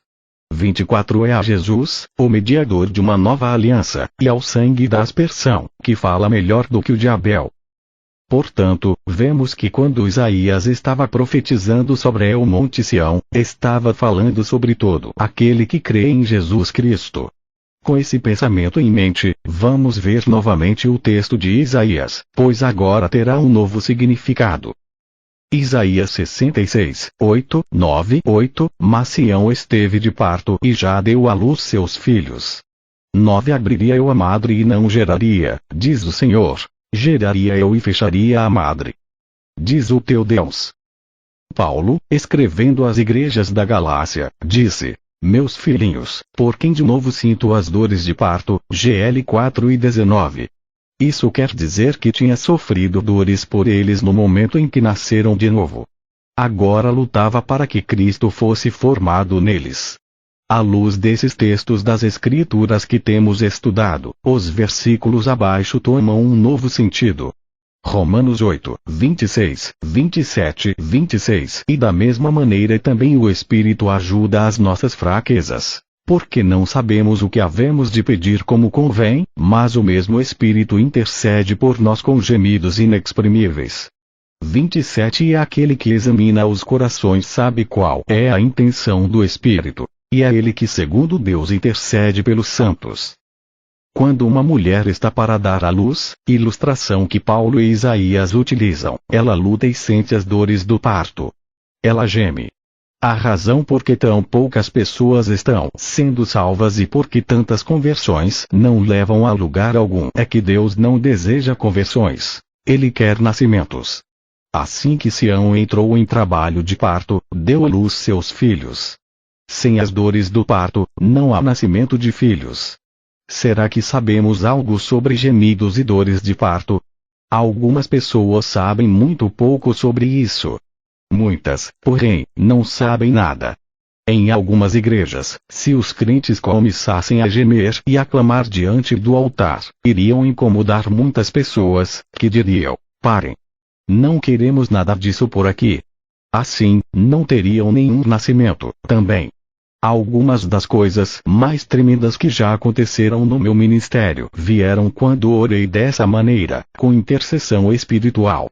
24 É a Jesus, o mediador de uma nova aliança, e ao sangue da aspersão, que fala melhor do que o de Abel. Portanto, vemos que quando Isaías estava profetizando sobre o monte Sião, estava falando sobre todo aquele que crê em Jesus Cristo. Com esse pensamento em mente, vamos ver novamente o texto de Isaías, pois agora terá um novo significado. Isaías 66, 8, 9, 8 Mas Sião esteve de parto e já deu à luz seus filhos. 9 Abriria eu a madre e não geraria, diz o Senhor. Geraria eu e fecharia a madre, diz o teu Deus. Paulo, escrevendo às igrejas da Galácia, disse: meus filhinhos, por quem de novo sinto as dores de parto, GL 4:19. Isso quer dizer que tinha sofrido dores por eles no momento em que nasceram de novo. Agora lutava para que Cristo fosse formado neles. À luz desses textos das Escrituras que temos estudado, os versículos abaixo tomam um novo sentido. Romanos 8, 26, 27, 26 E da mesma maneira também o Espírito ajuda as nossas fraquezas. Porque não sabemos o que havemos de pedir como convém, mas o mesmo Espírito intercede por nós com gemidos inexprimíveis. 27 E aquele que examina os corações sabe qual é a intenção do Espírito. E é ele que segundo Deus intercede pelos santos. Quando uma mulher está para dar à luz, ilustração que Paulo e Isaías utilizam, ela luta e sente as dores do parto. Ela geme. A razão por que tão poucas pessoas estão sendo salvas e por que tantas conversões não levam a lugar algum é que Deus não deseja conversões. Ele quer nascimentos. Assim que Sião entrou em trabalho de parto, deu à luz seus filhos. Sem as dores do parto, não há nascimento de filhos. Será que sabemos algo sobre gemidos e dores de parto? Algumas pessoas sabem muito pouco sobre isso. Muitas, porém, não sabem nada. Em algumas igrejas, se os crentes começassem a gemer e a clamar diante do altar, iriam incomodar muitas pessoas, que diriam: parem. Não queremos nada disso por aqui. Assim, não teriam nenhum nascimento, também. Algumas das coisas mais tremendas que já aconteceram no meu ministério vieram quando orei dessa maneira, com intercessão espiritual.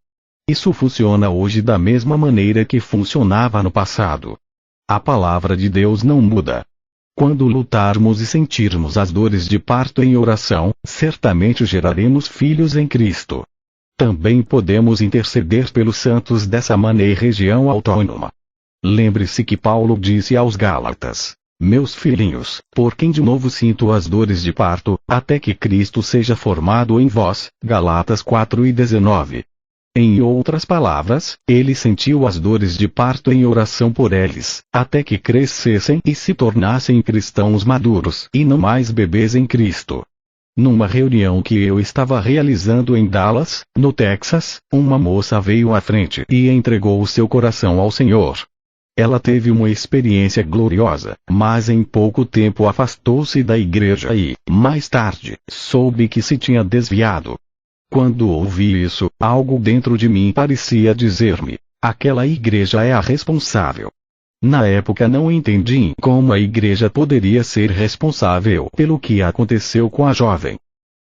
Isso funciona hoje da mesma maneira que funcionava no passado. A palavra de Deus não muda. Quando lutarmos e sentirmos as dores de parto em oração, certamente geraremos filhos em Cristo. Também podemos interceder pelos santos dessa maneira em região autônoma. Lembre-se que Paulo disse aos Gálatas: meus filhinhos, por quem de novo sinto as dores de parto, até que Cristo seja formado em vós, Galatas 4:19. Em outras palavras, ele sentiu as dores de parto em oração por eles, até que crescessem e se tornassem cristãos maduros e não mais bebês em Cristo. Numa reunião que eu estava realizando em Dallas, no Texas, uma moça veio à frente e entregou o seu coração ao Senhor. Ela teve uma experiência gloriosa, mas em pouco tempo afastou-se da igreja e, mais tarde, soube que se tinha desviado. Quando ouvi isso, algo dentro de mim parecia dizer-me: aquela igreja é a responsável. Na época não entendi como a igreja poderia ser responsável pelo que aconteceu com a jovem.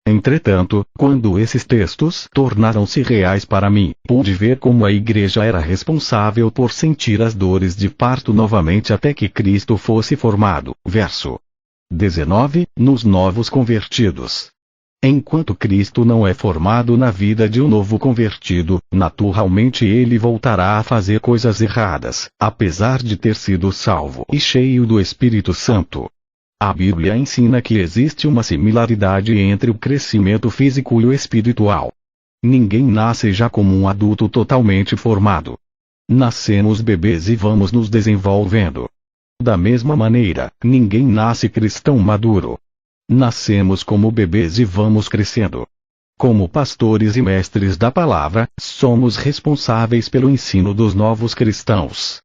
Entretanto, quando esses textos tornaram-se reais para mim, pude ver como a igreja era responsável por sentir as dores de parto novamente até que Cristo fosse formado. Verso 19, nos novos convertidos. Enquanto Cristo não é formado na vida de um novo convertido, naturalmente ele voltará a fazer coisas erradas, apesar de ter sido salvo e cheio do Espírito Santo. A Bíblia ensina que existe uma similaridade entre o crescimento físico e o espiritual. Ninguém nasce já como um adulto totalmente formado. Nascemos bebês e vamos nos desenvolvendo. Da mesma maneira, ninguém nasce cristão maduro. Nascemos como bebês e vamos crescendo. Como pastores e mestres da palavra, somos responsáveis pelo ensino dos novos cristãos.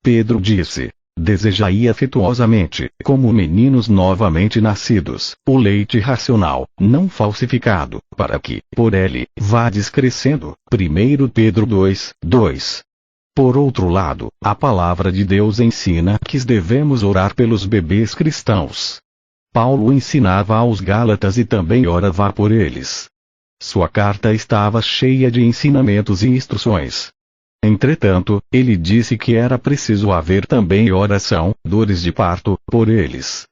Pedro disse: desejai afetuosamente, como meninos novamente nascidos, o leite racional, não falsificado, para que, por ele, vades crescendo. 1 Pedro 2:2. Por outro lado, a palavra de Deus ensina que devemos orar pelos bebês cristãos. Paulo ensinava aos Gálatas e também orava por eles. Sua carta estava cheia de ensinamentos e instruções. Entretanto, ele disse que era preciso haver também oração, dores de parto, por eles.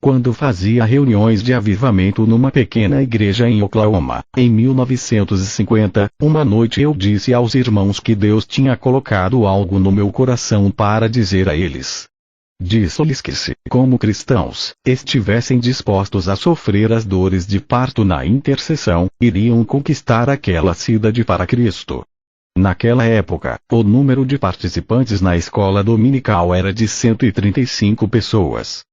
Quando fazia reuniões de avivamento numa pequena igreja em Oklahoma, em 1950, uma noite eu disse aos irmãos que Deus tinha colocado algo no meu coração para dizer a eles. Disse-lhes que se, como cristãos, estivessem dispostos a sofrer as dores de parto na intercessão, iriam conquistar aquela cidade para Cristo. Naquela época, o número de participantes na escola dominical era de 135 pessoas.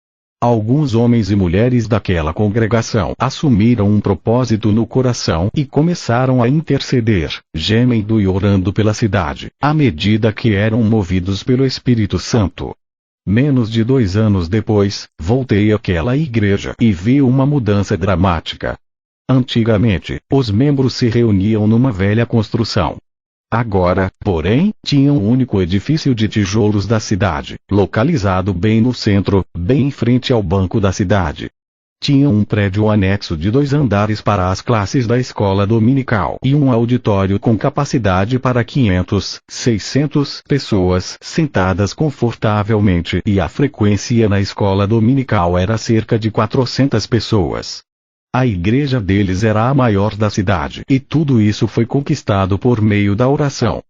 Alguns homens e mulheres daquela congregação assumiram um propósito no coração e começaram a interceder, gemendo e orando pela cidade, à medida que eram movidos pelo Espírito Santo. Menos de 2 anos depois, voltei àquela igreja e vi uma mudança dramática. Antigamente, os membros se reuniam numa velha construção. Agora, porém, tinham um único edifício de tijolos da cidade, localizado bem no centro, bem em frente ao banco da cidade. Tinham um prédio anexo de 2 andares para as classes da escola dominical e um auditório com capacidade para 500, 600 pessoas sentadas confortavelmente, e a frequência na escola dominical era cerca de 400 pessoas. A igreja deles era a maior da cidade, e tudo isso foi conquistado por meio da oração.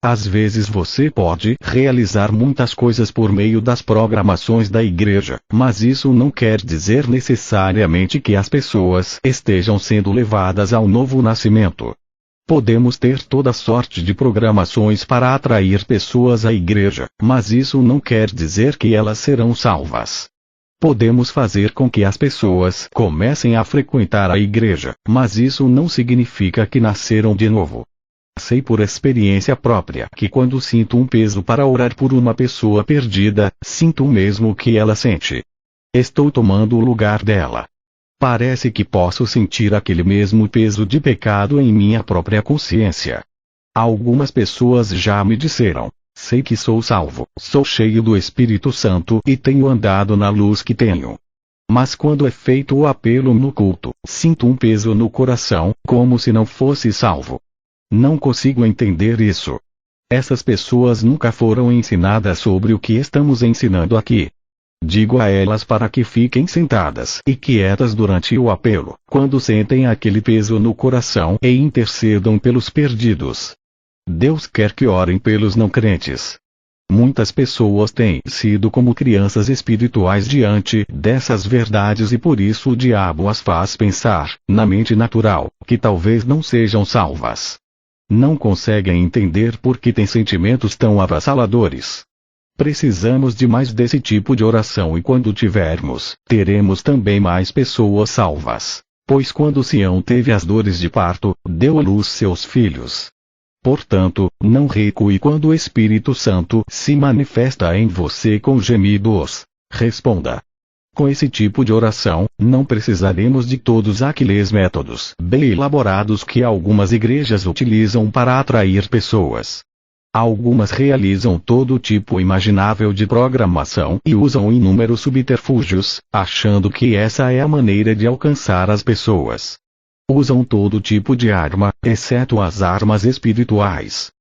Às vezes você pode realizar muitas coisas por meio das programações da igreja, mas isso não quer dizer necessariamente que as pessoas estejam sendo levadas ao novo nascimento. Podemos ter toda sorte de programações para atrair pessoas à igreja, mas isso não quer dizer que elas serão salvas. Podemos fazer com que as pessoas comecem a frequentar a igreja, mas isso não significa que nasceram de novo. Sei por experiência própria que quando sinto um peso para orar por uma pessoa perdida, sinto o mesmo que ela sente. Estou tomando o lugar dela. Parece que posso sentir aquele mesmo peso de pecado em minha própria consciência. Algumas pessoas já me disseram: sei que sou salvo, sou cheio do Espírito Santo e tenho andado na luz que tenho. Mas quando é feito o apelo no culto, sinto um peso no coração, como se não fosse salvo. Não consigo entender isso. Essas pessoas nunca foram ensinadas sobre o que estamos ensinando aqui. Digo a elas para que fiquem sentadas e quietas durante o apelo, quando sentem aquele peso no coração, e intercedam pelos perdidos. Deus quer que orem pelos não crentes. Muitas pessoas têm sido como crianças espirituais diante dessas verdades e por isso o diabo as faz pensar, na mente natural, que talvez não sejam salvas. Não conseguem entender por que têm sentimentos tão avassaladores. Precisamos de mais desse tipo de oração e quando tivermos, teremos também mais pessoas salvas. Pois quando Sião teve as dores de parto, deu à luz seus filhos. Portanto, não recue quando o Espírito Santo se manifesta em você com gemidos. Responda. Com esse tipo de oração, não precisaremos de todos aqueles métodos bem elaborados que algumas igrejas utilizam para atrair pessoas. Algumas realizam todo tipo imaginável de programação e usam inúmeros subterfúgios, achando que essa é a maneira de alcançar as pessoas. Usam todo tipo de arma, exceto as armas espirituais.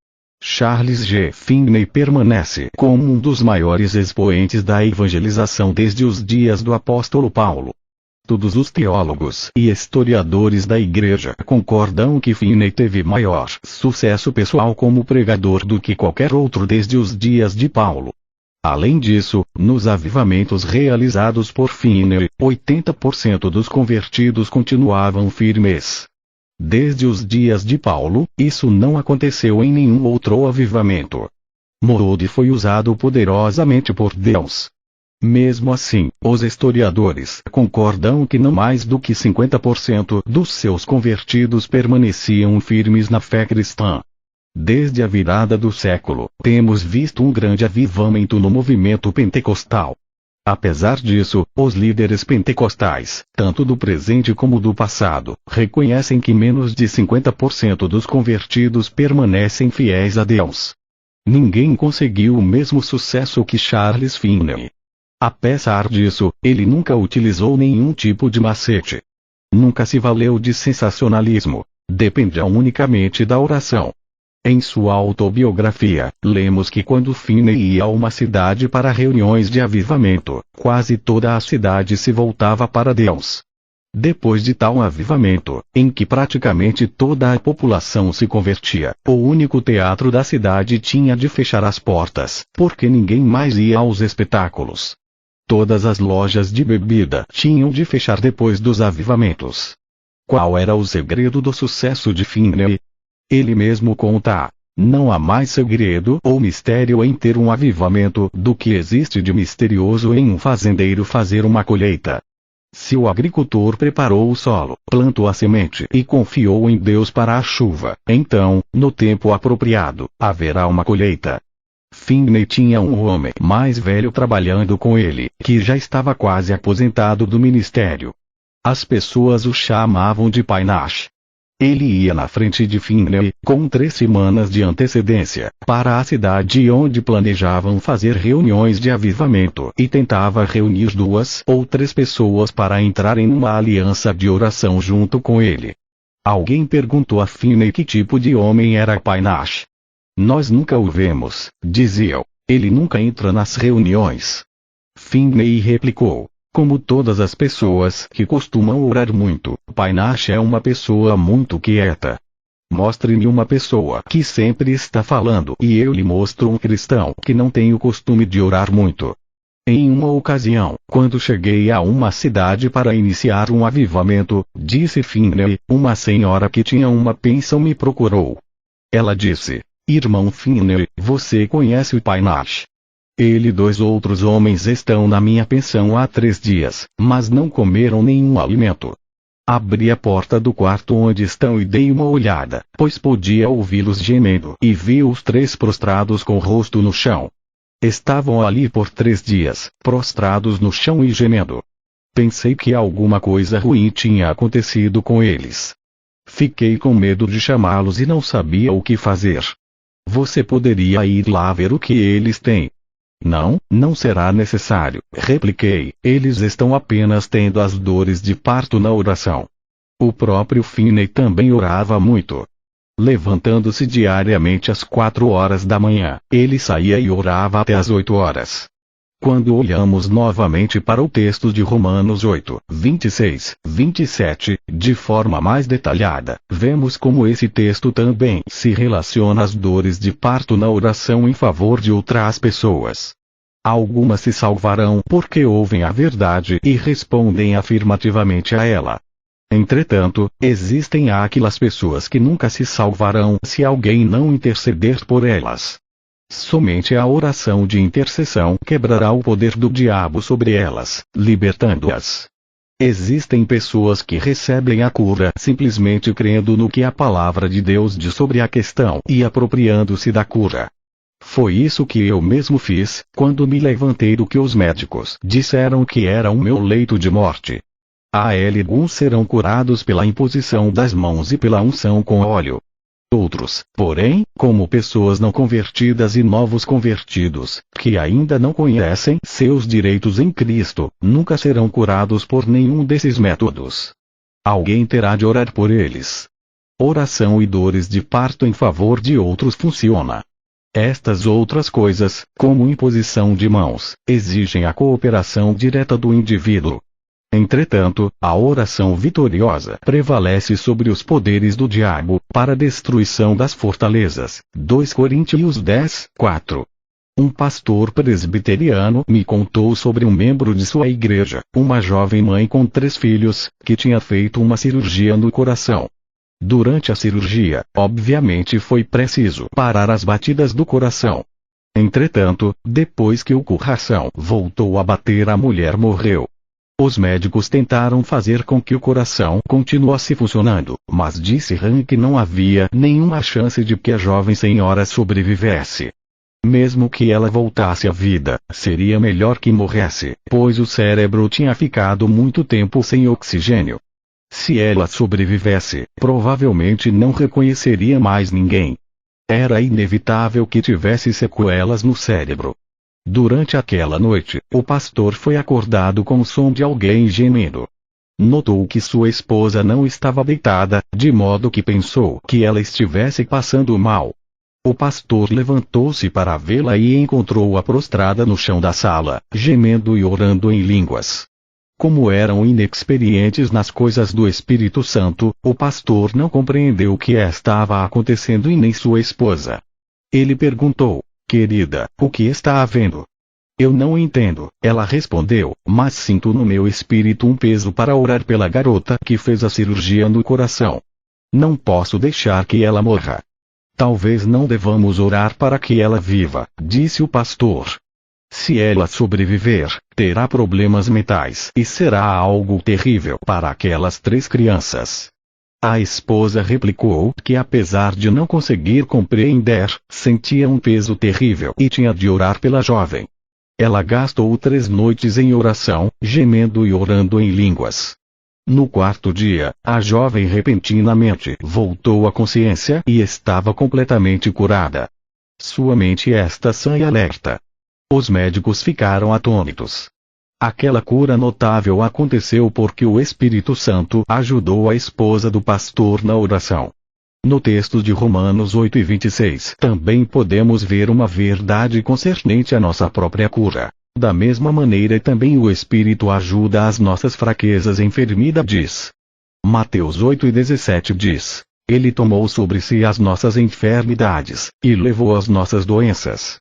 Charles G. Finney permanece como um dos maiores expoentes da evangelização desde os dias do apóstolo Paulo. Todos os teólogos e historiadores da igreja concordam que Finney teve maior sucesso pessoal como pregador do que qualquer outro desde os dias de Paulo. Além disso, nos avivamentos realizados por Finney, 80% dos convertidos continuavam firmes. Desde os dias de Paulo, isso não aconteceu em nenhum outro avivamento. Moody foi usado poderosamente por Deus. Mesmo assim, os historiadores concordam que não mais do que 50% dos seus convertidos permaneciam firmes na fé cristã. Desde a virada do século, temos visto um grande avivamento no movimento pentecostal. Apesar disso, os líderes pentecostais, tanto do presente como do passado, reconhecem que menos de 50% dos convertidos permanecem fiéis a Deus. Ninguém conseguiu o mesmo sucesso que Charles Finney. Apesar disso, ele nunca utilizou nenhum tipo de macete. Nunca se valeu de sensacionalismo. Dependia unicamente da oração. Em sua autobiografia, lemos que quando Finney ia a uma cidade para reuniões de avivamento, quase toda a cidade se voltava para Deus. Depois de tal avivamento, em que praticamente toda a população se convertia, o único teatro da cidade tinha de fechar as portas, porque ninguém mais ia aos espetáculos. Todas as lojas de bebida tinham de fechar depois dos avivamentos. Qual era o segredo do sucesso de Finney? Ele mesmo conta: não há mais segredo ou mistério em ter um avivamento do que existe de misterioso em um fazendeiro fazer uma colheita. Se o agricultor preparou o solo, plantou a semente e confiou em Deus para a chuva, então, no tempo apropriado, haverá uma colheita. Finney tinha um homem mais velho trabalhando com ele, que já estava quase aposentado do ministério. As pessoas o chamavam de Pai Nash. Ele ia na frente de Finney, com 3 semanas de antecedência, para a cidade onde planejavam fazer reuniões de avivamento e tentava reunir 2 ou 3 pessoas para entrarem numa aliança de oração junto com ele. Alguém perguntou a Finney que tipo de homem era Pai Nash. Nós nunca o vemos, diziam. Ele nunca entra nas reuniões. Finney replicou: como todas as pessoas que costumam orar muito, Pai Nash é uma pessoa muito quieta. Mostre-me uma pessoa que sempre está falando e eu lhe mostro um cristão que não tem o costume de orar muito. Em uma ocasião, quando cheguei a uma cidade para iniciar um avivamento, disse Finney, uma senhora que tinha uma pensão me procurou. Ela disse: irmão Finney, você conhece o Pai Nash? Ele e 2 outros homens estão na minha pensão há 3 dias, mas não comeram nenhum alimento. Abri a porta do quarto onde estão e dei uma olhada, pois podia ouvi-los gemendo, e vi os 3 prostrados com o rosto no chão. Estavam ali por 3 dias, prostrados no chão e gemendo. Pensei que alguma coisa ruim tinha acontecido com eles. Fiquei com medo de chamá-los e não sabia o que fazer. Você poderia ir lá ver o que eles têm. Não, não será necessário, repliquei, eles estão apenas tendo as dores de parto na oração. O próprio Finney também orava muito. Levantando-se diariamente às 4 horas da manhã, ele saía e orava até às 8 horas. Quando olhamos novamente para o texto de Romanos 8, 26, 27, de forma mais detalhada, vemos como esse texto também se relaciona às dores de parto na oração em favor de outras pessoas. Algumas se salvarão porque ouvem a verdade e respondem afirmativamente a ela. Entretanto, existem aquelas pessoas que nunca se salvarão se alguém não interceder por elas. Somente a oração de intercessão quebrará o poder do diabo sobre elas, libertando-as. Existem pessoas que recebem a cura simplesmente crendo no que a palavra de Deus diz sobre a questão e apropriando-se da cura. Foi isso que eu mesmo fiz, quando me levantei do que os médicos disseram que era o meu leito de morte. Alguns serão curados pela imposição das mãos e pela unção com óleo. Outros, porém, como pessoas não convertidas e novos convertidos, que ainda não conhecem seus direitos em Cristo, nunca serão curados por nenhum desses métodos. Alguém terá de orar por eles. Oração e dores de parto em favor de outros funciona. Estas outras coisas, como imposição de mãos, exigem a cooperação direta do indivíduo. Entretanto, a oração vitoriosa prevalece sobre os poderes do diabo, para a destruição das fortalezas. 2 Coríntios 10, 4. Um pastor presbiteriano me contou sobre um membro de sua igreja, uma jovem mãe com 3 filhos, que tinha feito uma cirurgia no coração. Durante a cirurgia, obviamente foi preciso parar as batidas do coração. Entretanto, depois que o coração voltou a bater, a mulher morreu. Os médicos tentaram fazer com que o coração continuasse funcionando, mas disse Han que não havia nenhuma chance de que a jovem senhora sobrevivesse. Mesmo que ela voltasse à vida, seria melhor que morresse, pois o cérebro tinha ficado muito tempo sem oxigênio. Se ela sobrevivesse, provavelmente não reconheceria mais ninguém. Era inevitável que tivesse sequelas no cérebro. Durante aquela noite, o pastor foi acordado com o som de alguém gemendo. Notou que sua esposa não estava deitada, de modo que pensou que ela estivesse passando mal. O pastor levantou-se para vê-la e encontrou-a prostrada no chão da sala, gemendo e orando em línguas. Como eram inexperientes nas coisas do Espírito Santo, o pastor não compreendeu o que estava acontecendo e nem sua esposa. Ele perguntou: "Querida, o que está havendo?" "Eu não entendo," ela respondeu, "mas sinto no meu espírito um peso para orar pela garota que fez a cirurgia no coração. Não posso deixar que ela morra." "Talvez não devamos orar para que ela viva," disse o pastor. "Se ela sobreviver, terá problemas mentais e será algo terrível para aquelas 3 crianças." A esposa replicou que, apesar de não conseguir compreender, sentia um peso terrível e tinha de orar pela jovem. Ela gastou 3 noites em oração, gemendo e orando em línguas. No 4º dia, a jovem repentinamente voltou à consciência e estava completamente curada. Sua mente está sã e alerta. Os médicos ficaram atônitos. Aquela cura notável aconteceu porque o Espírito Santo ajudou a esposa do pastor na oração. No texto de Romanos 8:26 também podemos ver uma verdade concernente à nossa própria cura. Da mesma maneira também o Espírito ajuda as nossas fraquezas e enfermidades. Mateus 8:17 diz: "Ele tomou sobre si as nossas enfermidades, e levou as nossas doenças."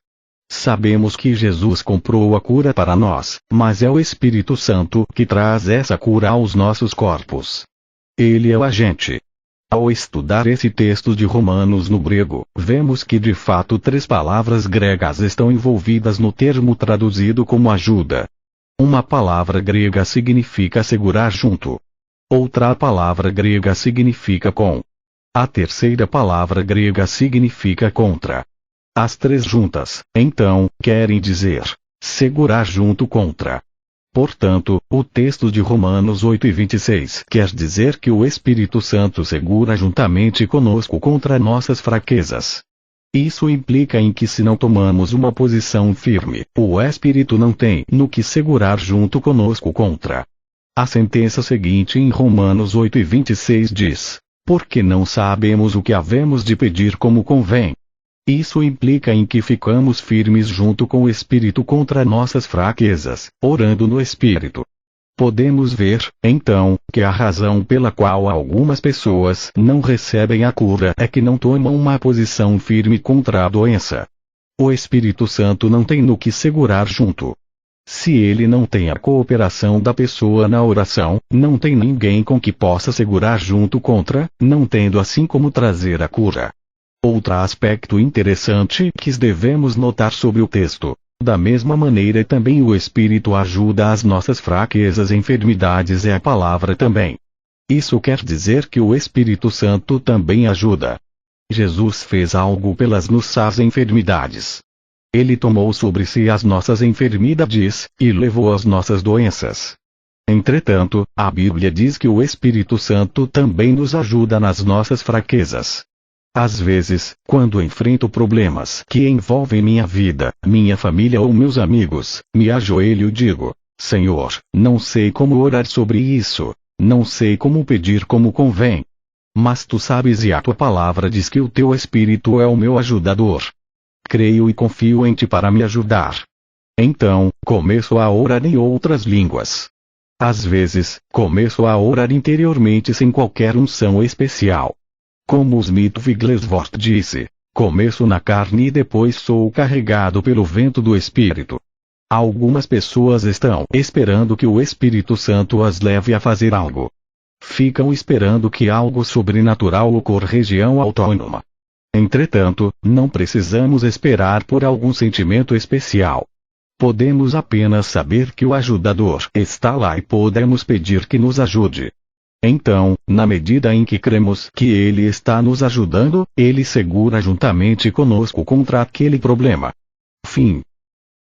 Sabemos que Jesus comprou a cura para nós, mas é o Espírito Santo que traz essa cura aos nossos corpos. Ele é o agente. Ao estudar esse texto de Romanos no grego, vemos que de fato 3 palavras gregas estão envolvidas no termo traduzido como ajuda. Uma palavra grega significa segurar junto. Outra palavra grega significa com. A terceira palavra grega significa contra. As 3 juntas, então, querem dizer segurar junto contra. Portanto, o texto de Romanos 8:26 quer dizer que o Espírito Santo segura juntamente conosco contra nossas fraquezas. Isso implica em que se não tomamos uma posição firme, o Espírito não tem no que segurar junto conosco contra. A sentença seguinte em Romanos 8:26 diz: "Porque não sabemos o que havemos de pedir como convém." Isso implica em que ficamos firmes junto com o Espírito contra nossas fraquezas, orando no Espírito. Podemos ver, então, que a razão pela qual algumas pessoas não recebem a cura é que não tomam uma posição firme contra a doença. O Espírito Santo não tem no que segurar junto. Se ele não tem a cooperação da pessoa na oração, não tem ninguém com que possa segurar junto contra, não tendo assim como trazer a cura. Outro aspecto interessante que devemos notar sobre o texto: Da mesma maneira também o Espírito ajuda as nossas fraquezas e enfermidades e a palavra também. Isso quer dizer que o Espírito Santo também ajuda. Jesus fez algo pelas nossas enfermidades. Ele tomou sobre si as nossas enfermidades, e levou as nossas doenças. Entretanto, a Bíblia diz que o Espírito Santo também nos ajuda nas nossas fraquezas. Às vezes, quando enfrento problemas que envolvem minha vida, minha família ou meus amigos, me ajoelho e digo: Senhor, não sei como orar sobre isso, não sei como pedir como convém. Mas tu sabes e a tua palavra diz que o teu Espírito é o meu ajudador. Creio e confio em ti para me ajudar. Então, começo a orar em outras línguas. Às vezes, começo a orar interiormente sem qualquer unção especial. Como Smith Wigglesworth disse, começo na carne e depois sou carregado pelo vento do Espírito. Algumas pessoas estão esperando que o Espírito Santo as leve a fazer algo. Ficam esperando que algo sobrenatural ocorra região autônoma. Entretanto, não precisamos esperar por algum sentimento especial. Podemos apenas saber que o ajudador está lá e podemos pedir que nos ajude. Então, na medida em que cremos que Ele está nos ajudando, Ele segura juntamente conosco contra aquele problema. Fim.